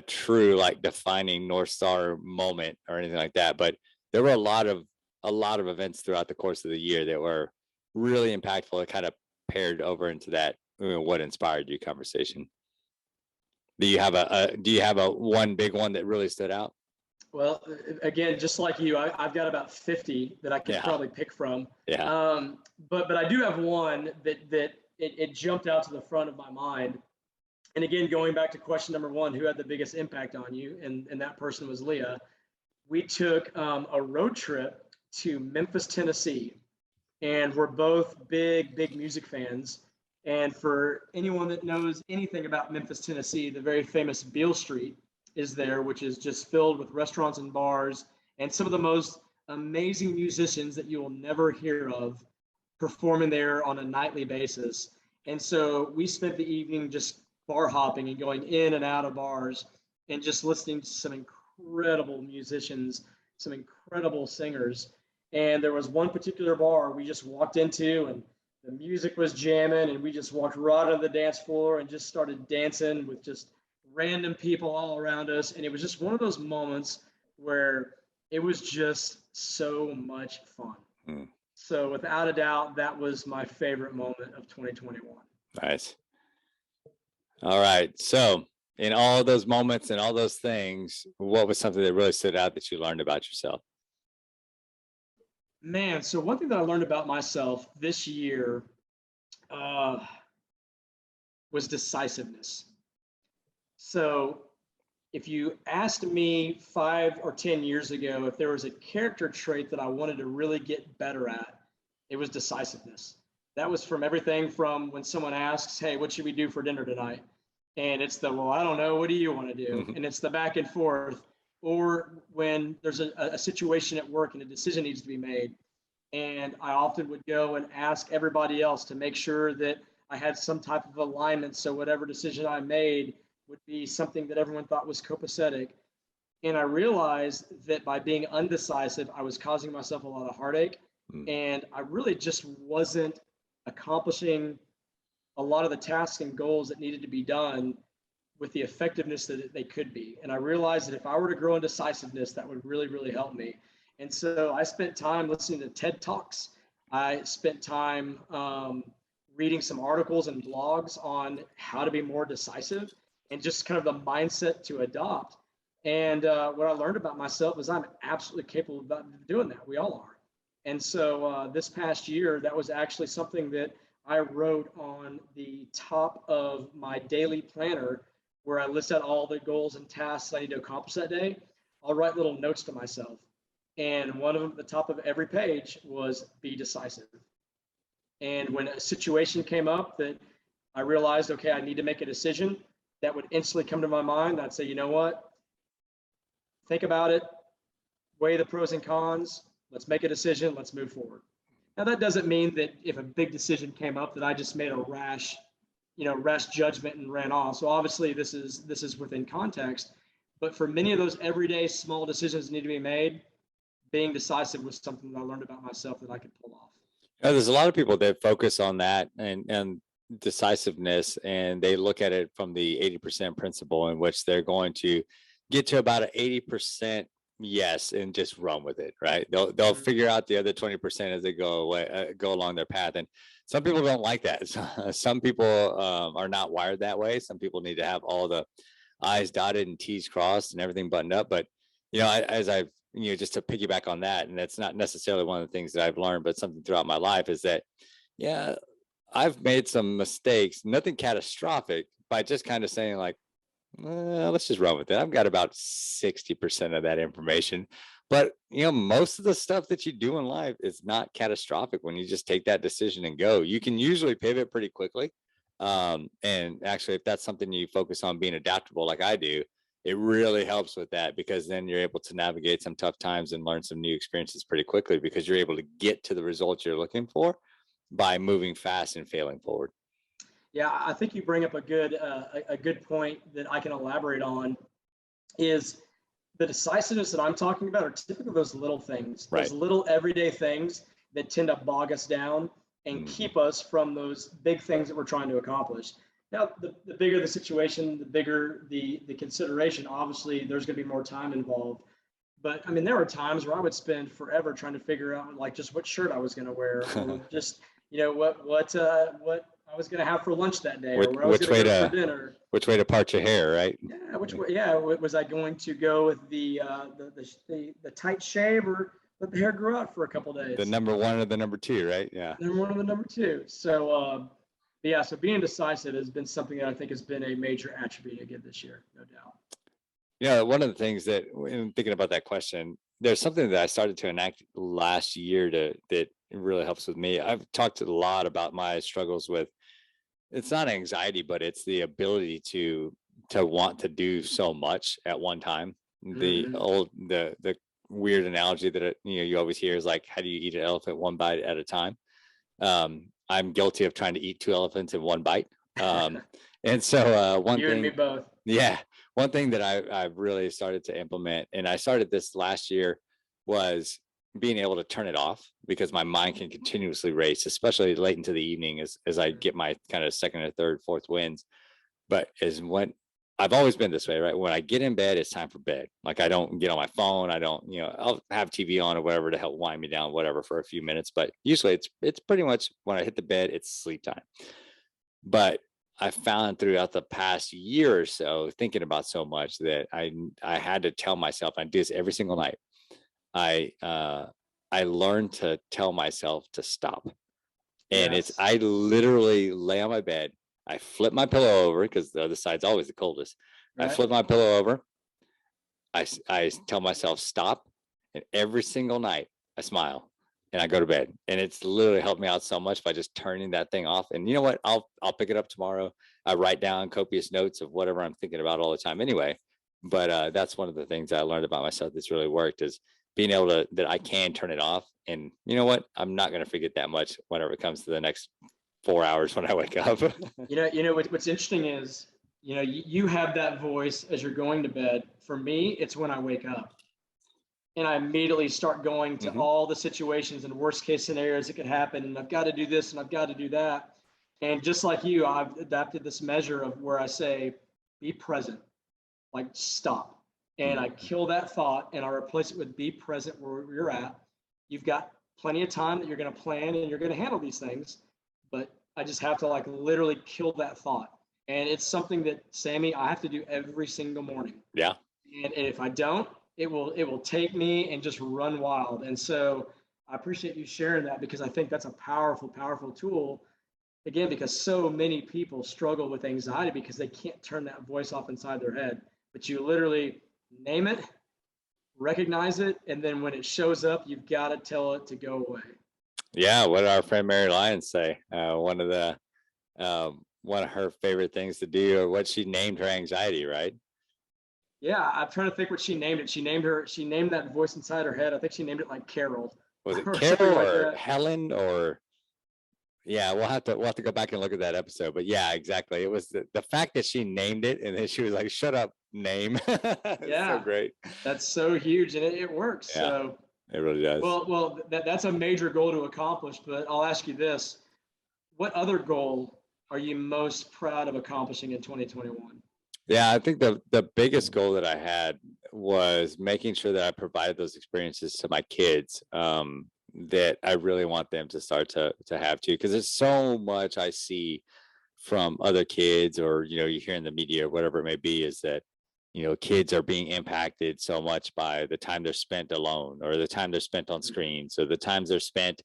true like defining North Star moment or anything like that, but there were a lot of events throughout the course of the year that were really impactful. It kind of paired over into that, what inspired you conversation. Do you have a one big one that really stood out? Well, again, just like you, I've got about 50 that I could probably pick from. Yeah. But I do have one that it jumped out to the front of my mind. And again, going back to question number one, who had the biggest impact on you? And that person was Leah. We took a road trip to Memphis, Tennessee, and we're both big music fans. And for anyone that knows anything about Memphis, Tennessee, the very famous Beale Street is there, which is just filled with restaurants and bars and some of the most amazing musicians that you will never hear of performing there on a nightly basis. And so we spent the evening just bar hopping and going in and out of bars and just listening to some incredible musicians, some incredible singers. And there was one particular bar we just walked into, and the music was jamming, and we just walked right on the dance floor and just started dancing with just random people all around us. And it was just one of those moments where it was just so much fun. So without a doubt, that was my favorite moment of 2021. Nice. All right. So in all those moments and all those things, what was something that really stood out that you learned about yourself? Man, so one thing that I learned about myself this year was decisiveness. So if you asked me 5 or 10 years ago if there was a character trait that I wanted to really get better at, it was decisiveness. That was from everything from when someone asks, hey, what should we do for dinner tonight? And it's the, well, I don't know, what do you want to do? And it's the back and forth. Or when there's a situation at work and a decision needs to be made. And I often would go and ask everybody else to make sure that I had some type of alignment. So whatever decision I made would be something that everyone thought was copacetic. And I realized that by being undecisive, I was causing myself a lot of heartache. And I really just wasn't accomplishing a lot of the tasks and goals that needed to be done with the effectiveness that they could be. And I realized that if I were to grow in decisiveness, that would really, really help me. And so I spent time listening to TED Talks. I spent time reading some articles and blogs on how to be more decisive and just kind of the mindset to adopt. And what I learned about myself is I'm absolutely capable of doing that. We all are. And so this past year, that was actually something that I wrote on the top of my daily planner, where I list out all the goals and tasks I need to accomplish that day. I'll write little notes to myself. And one of them at the top of every page was be decisive. And when a situation came up that I realized, okay, I need to make a decision, that would instantly come to my mind. I'd say, you know what? Think about it, weigh the pros and cons, let's make a decision, let's move forward. Now, that doesn't mean that if a big decision came up that I just made a rash judgment and ran off. So obviously this is within context, But for many of those everyday small decisions that need to be made, being decisive was something that I learned about myself that I could pull off. There's a lot of people that focus on that and decisiveness, and they look at it from the 80% principle, in which they're going to get to about an 80% yes and just run with it, right? They'll figure out the other 20% as they go away, go along their path. And some people don't like that. Some people are not wired that way. Some people need to have all the I's dotted and T's crossed and everything buttoned up. But as I've just to piggyback on that, and that's not necessarily one of the things that I've learned, but something throughout my life, is that I've made some mistakes, nothing catastrophic, by just kind of saying like, let's just run with it. I've got about 60% of that information. But most of the stuff that you do in life is not catastrophic when you just take that decision and go. You can usually pivot pretty quickly. And actually, if that's something you focus on being adaptable like I do, it really helps with that, because then you're able to navigate some tough times and learn some new experiences pretty quickly, because you're able to get to the results you're looking for by moving fast and failing forward. Yeah, I think you bring up a good point that I can elaborate on. Is the decisiveness that I'm talking about are typically those little things, right. Those little everyday things that tend to bog us down and keep us from those big things that we're trying to accomplish. Now, the bigger the situation, the bigger the consideration, obviously there's going to be more time involved. But I mean, there were times where I would spend forever trying to figure out like just what shirt I was going to wear, or just, what I was going to have for lunch that day, or where I was going to go for dinner. Which way to part your hair, right? Yeah, which way? Yeah, was I going to go with the tight shave, or let the hair grow out for a couple days? The number one or the number two, right? Yeah. Number one or the number two. So, yeah, so being decisive has been something that I think has been a major attribute again this year, no doubt. Yeah, one of the things that, in thinking about that question, there's something that I started to enact last year that really helps with me. I've talked a lot about my struggles with, it's not anxiety, but it's the ability to want to do so much at one time. The weird analogy that you always hear is like, how do you eat an elephant one bite at a time? I'm guilty of trying to eat two elephants in one bite. And so one you thing, and me both. Yeah, one thing that I've really started to implement, and I started this last year, was being able to turn it off, because my mind can continuously race, especially late into the evening as I get my kind of second or third, fourth wins. But when I've always been this way, right? When I get in bed, it's time for bed. Like, I don't get on my phone. I don't, I'll have TV on or whatever to help wind me down, whatever, for a few minutes. But usually it's pretty much when I hit the bed, it's sleep time. But I found throughout the past year or so, thinking about so much, that I had to tell myself, I do this every single night. I learned to tell myself to stop. And Yes. I literally lay on my bed. I flip my pillow over, because the other side's always the coldest. Right. I flip my pillow over. I tell myself stop. And every single night I smile and I go to bed. And it's literally helped me out so much by just turning that thing off. And you know what? I'll pick it up tomorrow. I write down copious notes of whatever I'm thinking about all the time anyway. But that's one of the things I learned about myself that's really worked, is being able to, that I can turn it off. And you know what? I'm not going to forget that much whenever it comes to the next 4 hours when I wake up. What's interesting is, you have that voice as you're going to bed. For me, it's when I wake up. And I immediately start going to all the situations and worst case scenarios that could happen. And I've got to do this and I've got to do that. And just like you, I've adapted this measure of where I say, be present, like stop. And I kill that thought and I replace it with be present where you're at. You've got plenty of time that you're going to plan and you're going to handle these things. But I just have to literally kill that thought. And it's something that, Sammy, I have to do every single morning. Yeah. And if I don't, it will take me and just run wild. And so I appreciate you sharing that, because I think that's a powerful, powerful tool. Again, because so many people struggle with anxiety because they can't turn that voice off inside their head. But you literally name it, recognize it, and then when it shows up, you've got to tell it to go away. Yeah, what did our friend Mary Lyons say? One of her favorite things to do, or what she named her anxiety, right? Yeah, I'm trying to think what she named it. She named that voice inside her head. I think she named it like Carol. Was it Carol or Helen or Yeah, we'll have to go back and look at that episode. But yeah, exactly. It was the fact that she named it and then she was like, "Shut up, name." It's so Yeah, great. that's so huge, and it works. Yeah, So, it really does. that's a major goal to accomplish. But I'll ask you this: what other goal are you most proud of accomplishing in 2021? Yeah, I think the biggest goal that I had was making sure that I provided those experiences to my kids, that I really want them to start to have too, because there's so much I see from other kids, or you hear in the media or whatever it may be, is that kids are being impacted so much by the time they're spent alone, or the time they're spent on screens, or the times they're spent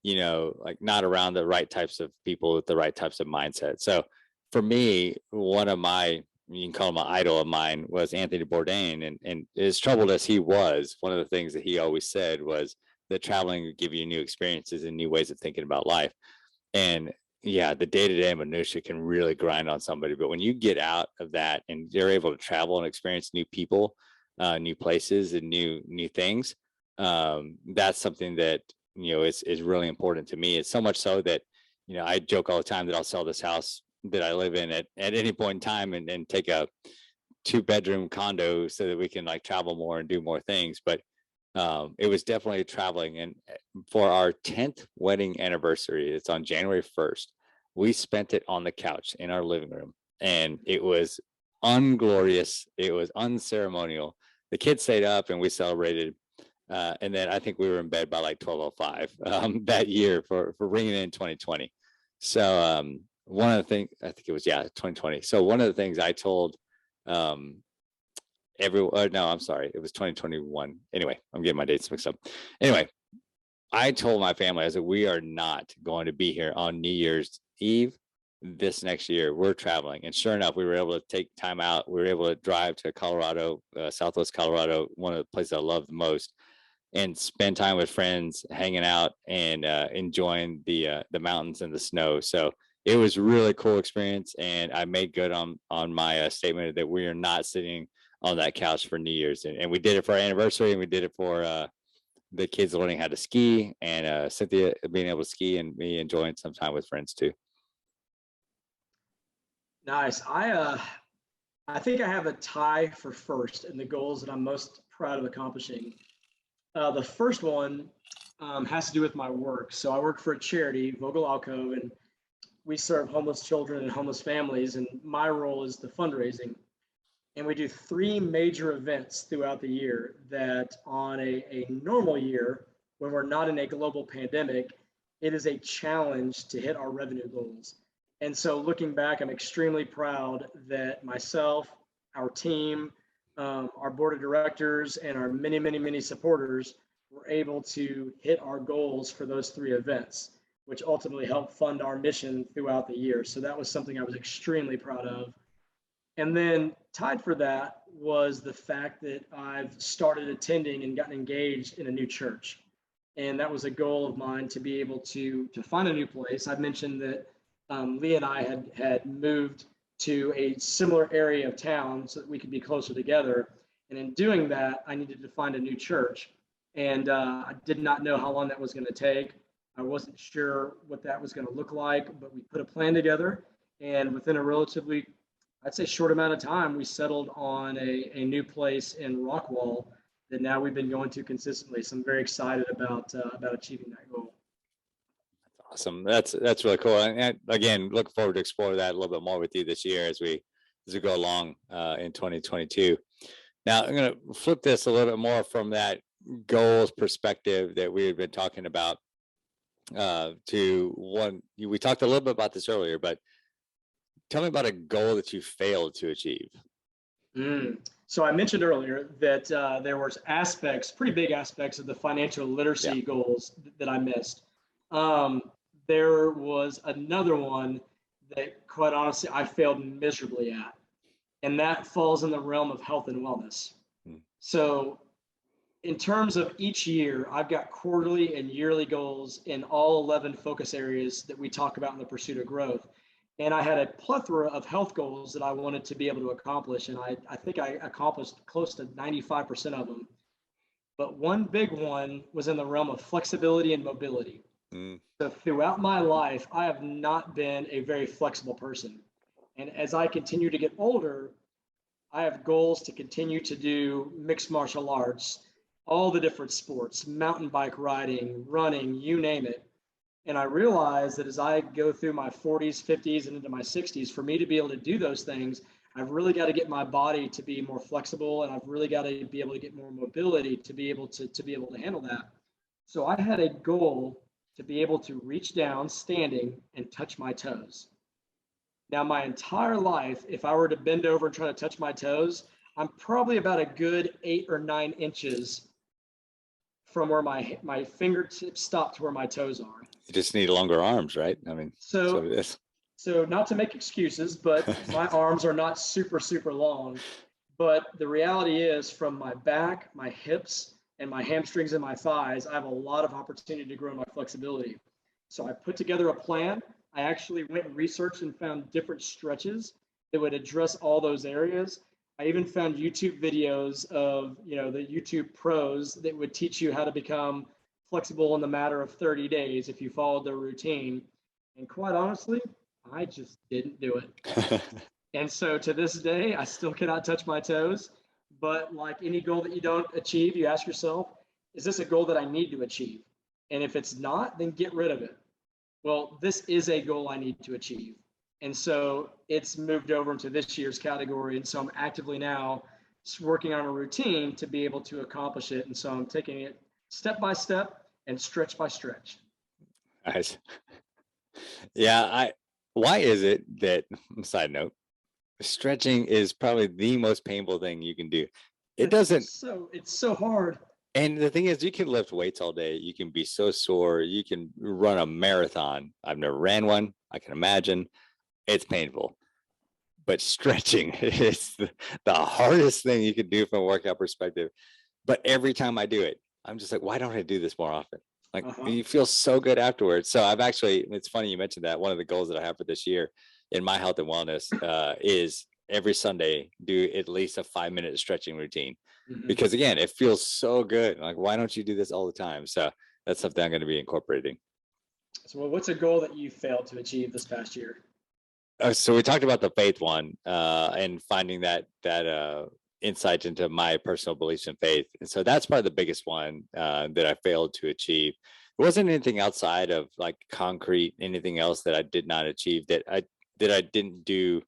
like not around the right types of people with the right types of mindset. So for me, one of my, you can call him an idol of mine, was Anthony Bourdain. And as troubled as he was, one of the things that he always said was that traveling would give you new experiences and new ways of thinking about life. And yeah, the day-to-day minutia can really grind on somebody, but when you get out of that and you're able to travel and experience new people, new places, and new things, that's something that is really important to me. It's so much so that I joke all the time that I'll sell this house that I live in at any point in time, and take a 2-bedroom condo so that we can like travel more and do more things. But it was definitely traveling. And for our 10th wedding anniversary, it's on January 1st, we spent it on the couch in our living room, and it was unglorious. It was unceremonial. The kids stayed up and we celebrated. And then I think we were in bed by like 12:05 that year for ringing in 2020. So one of the things, I think it was, 2020. So one of the things I told no, I'm sorry, it was 2021. Anyway, I'm getting my dates mixed up. Anyway, I told my family, I said, we are not going to be here on New Year's Eve this next year. We're traveling. And sure enough, we were able to take time out. We were able to drive to Colorado, Southwest Colorado, one of the places I love the most, and spend time with friends, hanging out, and enjoying the mountains and the snow. So it was a really cool experience, and I made good on my statement that we are not sitting on that couch for New Year's. And we did it for our anniversary, and we did it for the kids learning how to ski, and Cynthia being able to ski, and me enjoying some time with friends too. Nice. I think I have a tie for first in the goals that I'm most proud of accomplishing. The first one has to do with my work. So I work for a charity, Vogel Alcove, and we serve homeless children and homeless families. And my role is the fundraising. And we do 3 major events throughout the year that on a normal year, when we're not in a global pandemic, it is a challenge to hit our revenue goals. And so looking back, I'm extremely proud that myself, our team, our board of directors, and our many, many, many supporters were able to hit our goals for those 3 events, which ultimately helped fund our mission throughout the year. So that was something I was extremely proud of. And then tied for that was the fact that I've started attending and gotten engaged in a new church. And that was a goal of mine, to be able to find a new place. I mentioned that Leah and I had moved to a similar area of town so that we could be closer together. And in doing that, I needed to find a new church. And I did not know how long that was going to take. I wasn't sure what that was going to look like, but we put a plan together. And within a relatively, I'd say, short amount of time, we settled on a new place in Rockwall that now we've been going to consistently. So I'm very excited about achieving that goal. Awesome. That's really cool. And again, looking forward to explore that a little bit more with you this year as we go along in 2022. Now, I'm going to flip this a little bit more from that goals perspective that we had been talking about to one. We talked a little bit about this earlier, but tell me about a goal that you failed to achieve. So I mentioned earlier that there was pretty big aspects of the financial literacy goals that I missed. There was another one that, quite honestly, I failed miserably at, and that falls in the realm of health and wellness. So in terms of each year, I've got quarterly and yearly goals in all 11 focus areas that we talk about in the pursuit of growth. And I had a plethora of health goals that I wanted to be able to accomplish. And I think I accomplished close to 95% of them. But one big one was in the realm of flexibility and mobility. Mm. So throughout my life, I have not been a very flexible person. And as I continue to get older, I have goals to continue to do mixed martial arts, all the different sports, mountain bike riding, running, you name it. And I realize that as I go through my 40s, 50s, and into my 60s, for me to be able to do those things, I've really got to get my body to be more flexible, and I've really got to be able to get more mobility to be able to handle that. So I had a goal to be able to reach down standing and touch my toes. Now, my entire life, if I were to bend over and try to touch my toes, I'm probably about a good 8 or 9 inches from where my fingertips stop to where my toes are. You just need longer arms, right? I mean, that's what So, it is. so not to make excuses, but my arms are not super, super long. But the reality is, from my back, my hips, and my hamstrings and my thighs, I have a lot of opportunity to grow my flexibility. So I put together a plan. I actually went and researched and found different stretches that would address all those areas. I even found YouTube videos of, the YouTube pros that would teach you how to become flexible in the matter of 30 days if you followed their routine. And quite honestly, I just didn't do it. And so to this day, I still cannot touch my toes. But like any goal that you don't achieve, you ask yourself, is this a goal that I need to achieve? And if it's not, then get rid of it. Well, this is a goal I need to achieve. And so it's moved over into this year's category. And so I'm actively now working on a routine to be able to accomplish it. And so I'm taking it step by step and stretch by stretch. Nice. Yeah, why is it that, side note, stretching is probably the most painful thing you can do? It doesn't. It's so hard. And the thing is, you can lift weights all day. You can be so sore. You can run a marathon. I've never ran one. I can imagine it's painful. But stretching is the hardest thing you can do from a workout perspective. But every time I do it, I'm just like, why don't I do this more often? Like, you feel so good afterwards. So I've actually, it's funny you mentioned that. One of the goals that I have for this year in my health and wellness is every Sunday do at least a 5-minute stretching routine. Because again, it feels so good. Like, why don't you do this all the time? So that's something I'm going to be incorporating. So what's a goal that you failed to achieve this past year? So we talked about the faith one and finding that insight into my personal beliefs and faith. And so that's probably the biggest one that I failed to achieve. It wasn't anything outside of like concrete, anything else that I did not achieve that I didn't do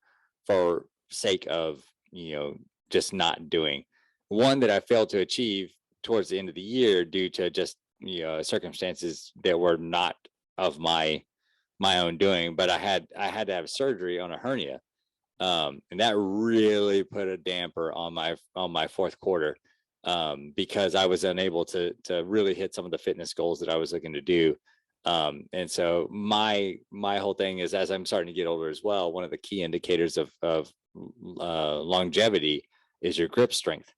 for sake of, just not doing. One that I failed to achieve towards the end of the year due to just, circumstances that were not of my own doing, but I had to have surgery on a hernia. And that really put a damper on my fourth quarter because I was unable to really hit some of the fitness goals that I was looking to do. And so my whole thing is, as I'm starting to get older as well, one of the key indicators of longevity is your grip strength.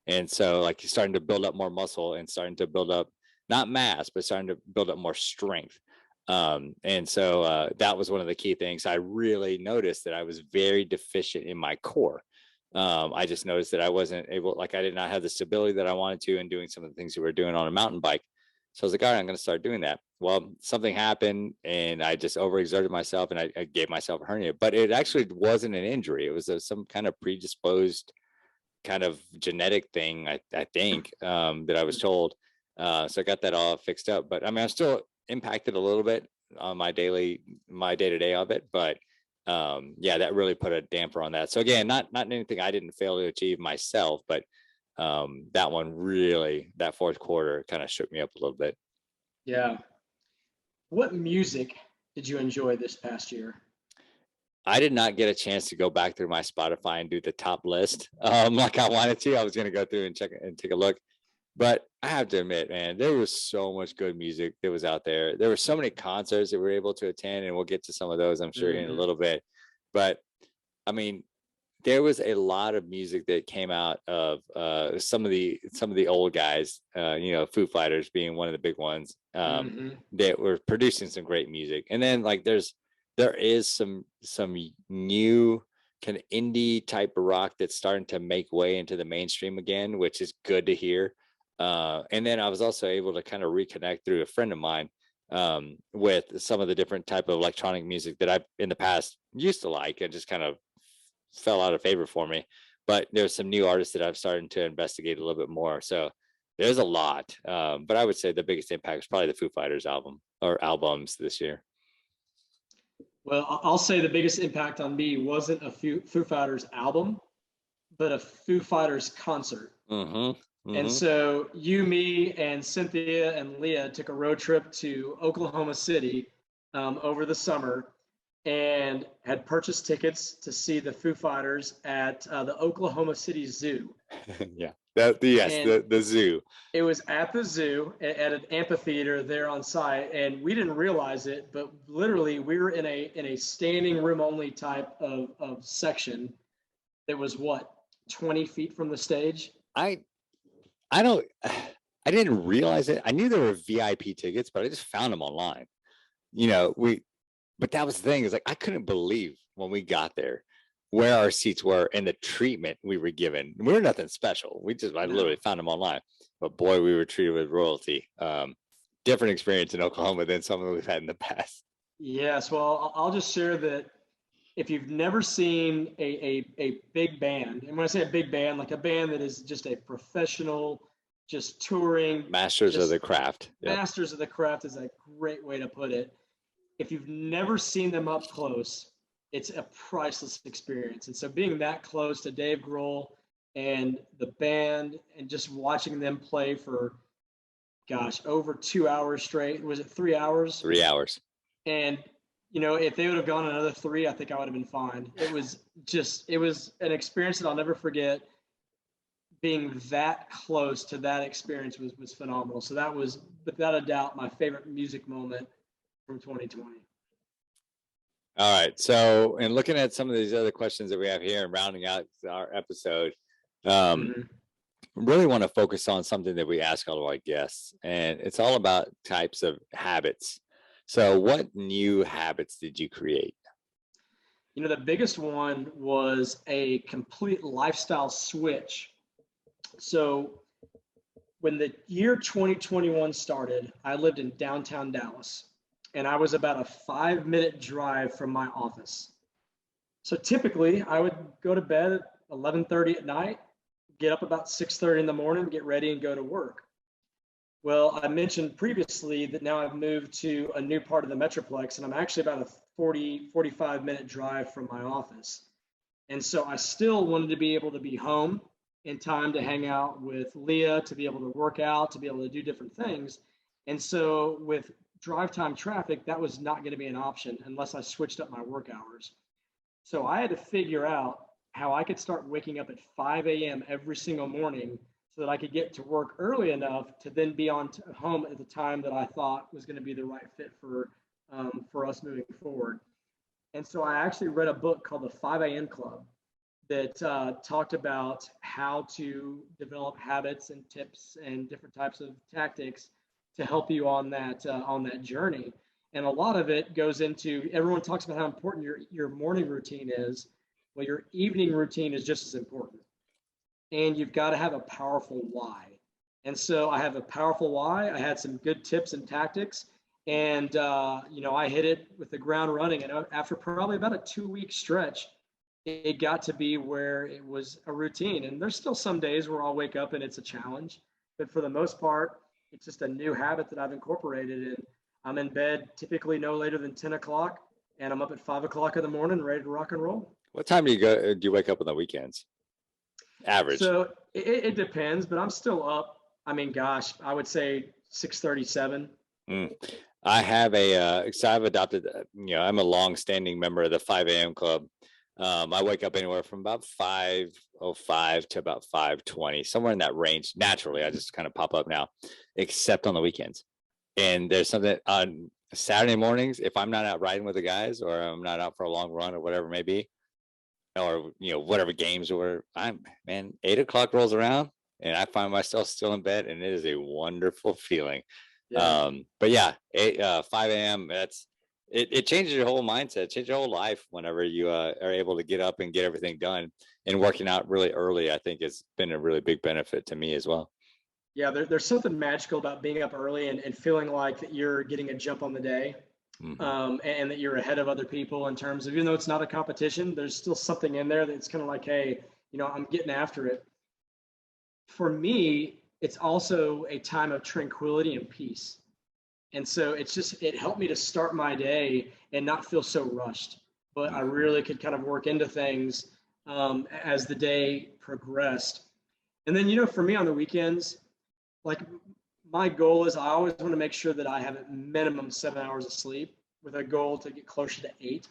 And so like you're starting to build up more muscle and starting to build up not mass, but starting to build up more strength. And so that was one of the key things. I really noticed that I was very deficient in my core. I just noticed that I wasn't able, like I did not have the stability that I wanted to in doing some of the things that we were doing on a mountain bike. So I was like, all right, I'm going to start doing that. Well, something happened and I just overexerted myself and I gave myself a hernia, but it actually wasn't an injury. It was some kind of predisposed kind of genetic thing, I think, that I was told. So I got that all fixed up, but I mean, I'm still impacted a little bit on my day-to-day of it, but yeah, that really put a damper on that. So again, not anything I didn't fail to achieve myself, but that one really, that fourth quarter kind of shook me up a little bit. Yeah. What music did you enjoy this past year? I did not get a chance to go back through my Spotify and do the top list like I wanted to. I was going to go through and check and take a look. But I have to admit, man, there was so much good music that was out there. There were so many concerts that we were able to attend, and we'll get to some of those, I'm sure, in a little bit. But I mean, there was a lot of music that came out of some of the old guys, Foo Fighters being one of the big ones that were producing some great music. And then like there is some new kind of indie type of rock that's starting to make way into the mainstream again, which is good to hear. And then I was also able to kind of reconnect through a friend of mine with some of the different type of electronic music that I've in the past used to like. It just kind of fell out of favor for me. But there's some new artists that I've started to investigate a little bit more. So there's a lot. But I would say the biggest impact is probably the Foo Fighters album or albums this year. Well, I'll say the biggest impact on me wasn't a Foo Fighters album, but a Foo Fighters concert. Mm-hmm. And Mm-hmm. so you, me, and Cynthia and Leah took a road trip to Oklahoma City over the summer and had purchased tickets to see the Foo Fighters at the Oklahoma City Zoo. Yeah. Yes, And the zoo. it was at the zoo at an amphitheater there on site, and we didn't realize it, but literally we were in a standing room only type of section that was what, 20 feet from the stage. I don't I didn't realize it. I knew there were VIP tickets, but I just found them online. But that was the thing, is like I couldn't believe when we got there where our seats were and the treatment we were given. We were nothing special. I literally found them online. But boy, we were treated with royalty. Different experience in Oklahoma than some we've had in the past. Yes, well, I'll just share that if you've never seen a big band, and when I say a big band, like a band that is just a professional, just touring, Masters of the craft. Yep. Masters of the craft is a great way to put it. If you've never seen them up close, it's a priceless experience. And so being that close to Dave Grohl and the band and just watching them play for, gosh, over 2 hours straight. Was it 3 hours? 3 hours. And if they would have gone another 3, I think I would have been fine. It was an experience that I'll never forget. Being that close to that experience was phenomenal. So that was, without a doubt, my favorite music moment from 2020. All right. So, and looking at some of these other questions that we have here and rounding out our episode, really want to focus on something that we ask all of our guests, and it's all about types of habits. So what new habits did you create? The biggest one was a complete lifestyle switch. So when the year 2021 started, I lived in downtown Dallas, and I was about a 5-minute drive from my office. So typically I would go to bed at 11:30 at night, get up about 6:30 in the morning, get ready and go to work. Well, I mentioned previously that now I've moved to a new part of the Metroplex, and I'm actually about a 45-minute drive from my office. And so I still wanted to be able to be home in time to hang out with Leah, to be able to work out, to be able to do different things. And so with drive time traffic, that was not going to be an option unless I switched up my work hours. So I had to figure out how I could start waking up at 5 a.m. every single morning so that I could get to work early enough to then be on home at the time that I thought was going to be the right fit for us moving forward. And so I actually read a book called The 5 a.m. Club that talked about how to develop habits and tips and different types of tactics to help you on that journey. And a lot of it goes into, everyone talks about how important your morning routine is. Well, your evening routine is just as important. And you've got to have a powerful why. And so I have a powerful why. I had some good tips and tactics, and I hit it with the ground running. And after probably about a 2-week stretch, it got to be where it was a routine. And there's still some days where I'll wake up and it's a challenge, but for the most part, it's just a new habit that I've incorporated. And I'm in bed typically no later than 10 o'clock, and I'm up at 5 o'clock in the morning ready to rock and roll. What time do you wake up on the weekends? Average. So it depends, but I'm still up. I mean, gosh, I would say 6:37. I have I've adopted, I'm a long-standing member of the 5 a.m. club. I wake up anywhere from about 5:05 to about 5:20, somewhere in that range. Naturally, I just kind of pop up now, except on the weekends. And there's something on Saturday mornings, if I'm not out riding with the guys, or I'm not out for a long run or whatever it may be, or whatever games, or 8 o'clock rolls around and I find myself still in bed, and it is a wonderful feeling. Yeah. But yeah, 5 a.m. It changes your whole mindset, changes your whole life whenever you are able to get up and get everything done. And working out really early, I think, has been a really big benefit to me as well. Yeah, there's something magical about being up early and feeling like that you're getting a jump on the day, Hmm. and that you're ahead of other people in terms of, even though it's not a competition, there's still something in there that's kind of like, hey, I'm getting after it. For me, it's also a time of tranquility and peace. And so it helped me to start my day and not feel so rushed. But I really could kind of work into things as the day progressed. And then, for me on the weekends, like my goal is I always want to make sure that I have at minimum 7 hours of sleep with a goal to get closer to 8.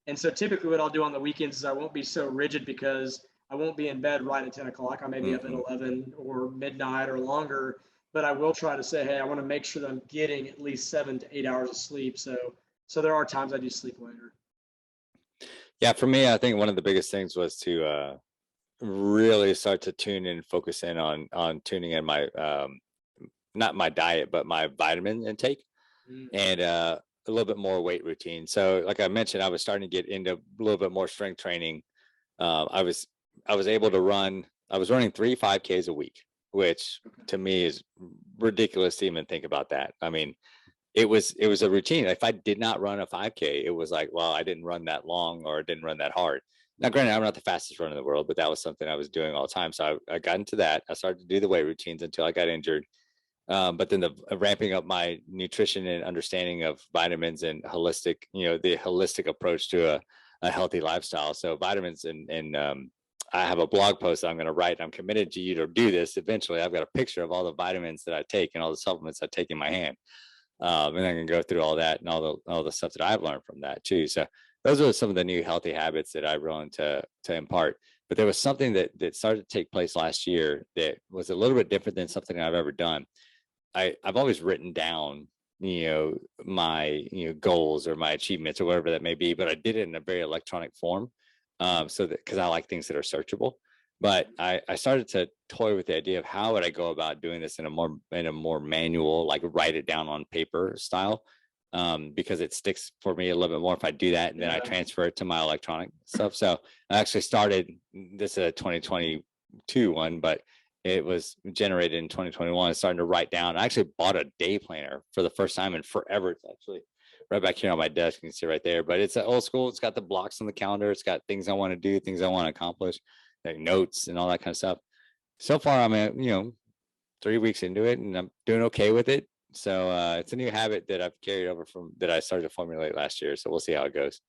And so typically what I'll do on the weekends is I won't be so rigid because I won't be in bed right at 10 o'clock. I may be up at Hmm. 11 or midnight or longer, but I will try to say, hey, I want to make sure that I'm getting at least 7 to 8 hours of sleep. So there are times I do sleep later. Yeah, for me, I think one of the biggest things was to really start to tune in and focus in on tuning in my not my diet, but my vitamin intake, Mm, and a little bit more weight routine. So, like I mentioned, I was starting to get into a little bit more strength training. Um, I was I was able to run. I was running 3 5Ks a week, which okay. to me is ridiculous to even think about that. I mean, it was a routine. If I did not run a 5K, it was like, well, I didn't run that long or didn't run that hard. Now, granted, I'm not the fastest runner in the world, but that was something I was doing all the time. So I got into that. I started to do the weight routines until I got injured. But then the ramping up my nutrition and understanding of vitamins and holistic, the holistic approach to a healthy lifestyle. So vitamins and I have a blog post I'm going to write. I'm committed to you to do this eventually. I've got a picture of all the vitamins that I take and all the supplements I take in my hand, and I can go through all that and all the stuff that I've learned from that too. So those are some of the new healthy habits that I'm willing to impart. But there was something that started to take place last year that was a little bit different than something I've ever done. I've always written down, my goals or my achievements or whatever that may be, but I did it in a very electronic form, so that because I like things that are searchable. But I started to toy with the idea of how would I go about doing this in a more manual, like write it down on paper style, because it sticks for me a little bit more if I do that, and then I Yeah. transfer it to my electronic stuff. So I actually started this is a 2022 one, but it was generated in 2021. Starting to write down. I actually bought a day planner for the first time in forever. It's actually right back here on my desk. You can see right there. But it's an old school. It's got the blocks on the calendar. It's got things I want to do, things I want to accomplish, like notes and all that kind of stuff. So far, I'm at 3 weeks into it, and I'm doing okay with it. So it's a new habit that I've carried over from that I started to formulate last year. So we'll see how it goes.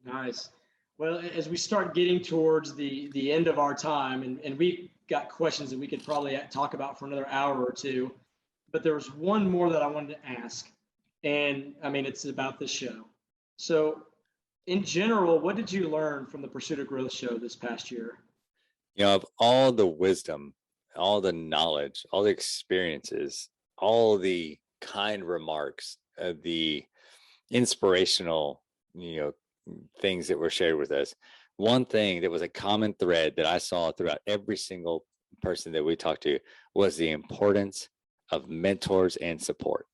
Nice. Well, as we start getting towards the end of our time, and we got questions that we could probably talk about for another hour or two, but there was one more that I wanted to ask, and I mean it's about this show. So, in general, what did you learn from the Pursuit of Growth show this past year? Of all the wisdom, all the knowledge, all the experiences, all the kind remarks, the inspirational, things that were shared with us. One thing that was a common thread that I saw throughout every single person that we talked to was the importance of mentors and support.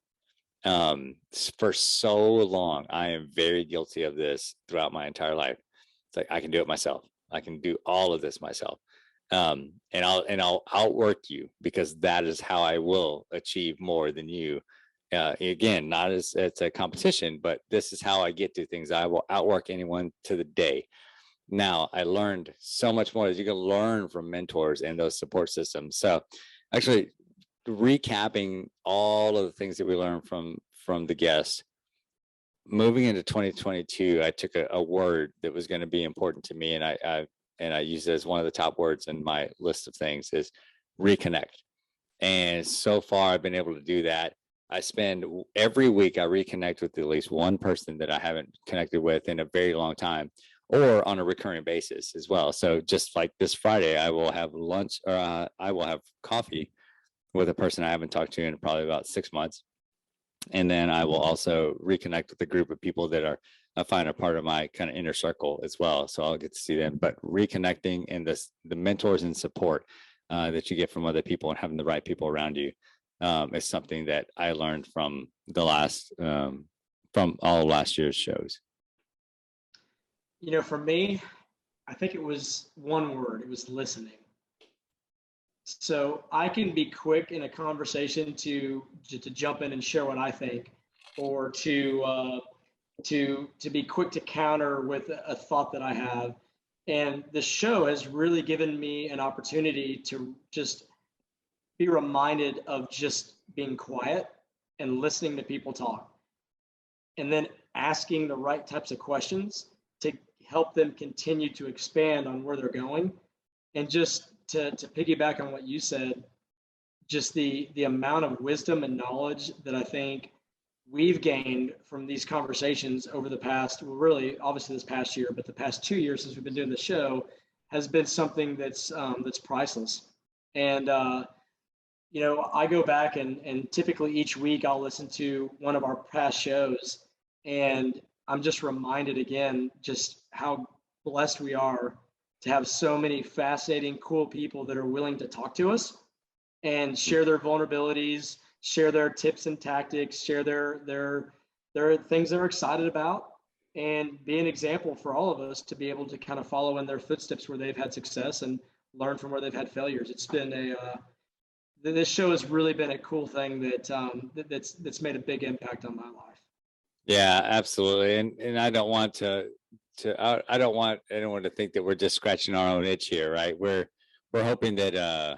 For so long, I am very guilty of this throughout my entire life. It's like I can do it myself. I can do all of this myself. And I'll outwork you because that is how I will achieve more than you. Again, not as it's a competition, but this is how I get to things. I will outwork anyone to the day. Now, I learned so much more as you can learn from mentors and those support systems. So, actually, recapping all of the things that we learned from the guest, moving into 2022, I took a word that was going to be important to me, and I used it as one of the top words in my list of things is reconnect. And so far, I've been able to do that. I spend every week I reconnect with at least one person that I haven't connected with in a very long time, or on a recurring basis as well. So just like this Friday, I will have lunch or I will have coffee with a person I haven't talked to in probably about 6 months. And then I will also reconnect with a group of people that I find are part of my kind of inner circle as well. So I'll get to see them. But reconnecting and the mentors and support that you get from other people and having the right people around you is something that I learned from from all last year's shows. For me, I think it was one word. It was listening. So I can be quick in a conversation to jump in and share what I think, or to be quick to counter with a thought that I have. And the show has really given me an opportunity to just be reminded of just being quiet and listening to people talk, and then asking the right types of questions to help them continue to expand on where they're going. And just to piggyback on what you said, just the amount of wisdom and knowledge that I think we've gained from these conversations over the past, well, really, obviously this past year, but the past 2 years since we've been doing the show has been something that's priceless. And I go back and typically each week I'll listen to one of our past shows, and I'm just reminded again just how blessed we are to have so many fascinating, cool people that are willing to talk to us and share their vulnerabilities, share their tips and tactics, share their things they're excited about, and be an example for all of us to be able to kind of follow in their footsteps where they've had success and learn from where they've had failures. It's been this show has really been a cool thing that's made a big impact on my life. Yeah, absolutely. And I don't want I don't want anyone to think that we're just scratching our own itch here, right? We're hoping that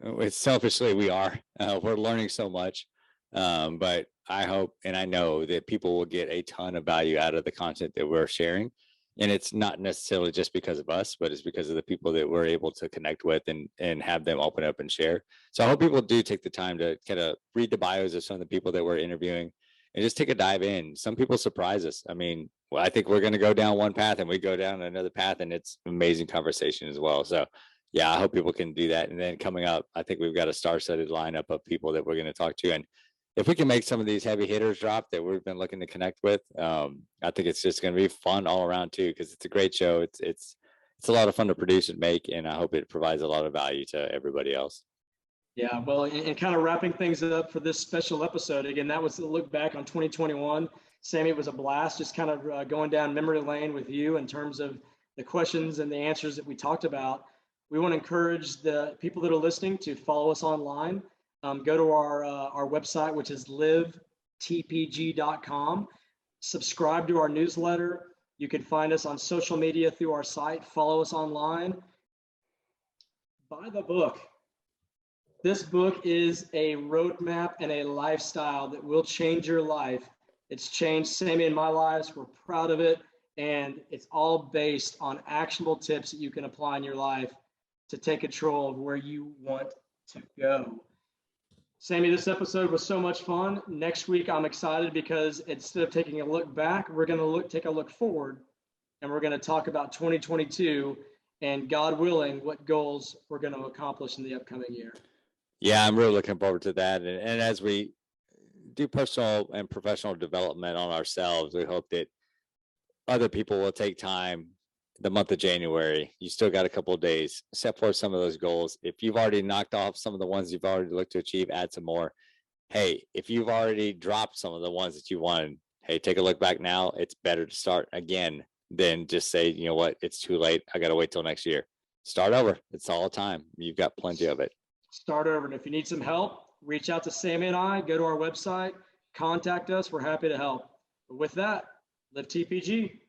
it's selfishly we are. We're learning so much. But I hope and I know that people will get a ton of value out of the content that we're sharing. And it's not necessarily just because of us, but it's because of the people that we're able to connect with and have them open up and share. So I hope people do take the time to kind of read the bios of some of the people that we're interviewing and just take a dive in. Some people surprise us. I mean, well, I think we're going to go down one path and we go down another path, and it's amazing conversation as well. So yeah, I hope people can do that. And then coming up, I think we've got a star-studded lineup of people that we're going to talk to. And if we can make some of these heavy hitters drop that we've been looking to connect with, I think it's just going to be fun all around too, because it's a great show. It's a lot of fun to produce and make, and I hope it provides a lot of value to everybody else. Yeah, well, and kind of wrapping things up for this special episode, again, that was a look back on 2021. Sammy, it was a blast just kind of going down memory lane with you in terms of the questions and the answers that we talked about. We want to encourage the people that are listening to follow us online. Go to our website, which is livetpg.com. Subscribe to our newsletter. You can find us on social media through our site. Follow us online. Buy the book. This book is a roadmap and a lifestyle that will change your life. It's changed Sammy and my lives. We're proud of it. And it's all based on actionable tips that you can apply in your life to take control of where you want to go. Sammy, this episode was so much fun. Next week, I'm excited because instead of taking a look back, we're going to take a look forward, and we're going to talk about 2022 and, God willing, what goals we're going to accomplish in the upcoming year. Yeah, I'm really looking forward to that. And as we do personal and professional development on ourselves, we hope that other people will take time. The month of January, you still got a couple of days, set forth some of those goals. If you've already knocked off some of the ones you've already looked to achieve, add some more. Hey, if you've already dropped some of the ones that you wanted, hey, take a look back now. It's better to start again than just say, you know what, it's too late. I got to wait till next year. Start over. It's all the time. You've got plenty of it. Start over. And if you need some help, reach out to Sammy and I, go to our website, contact us. We're happy to help. But with that, live TPG.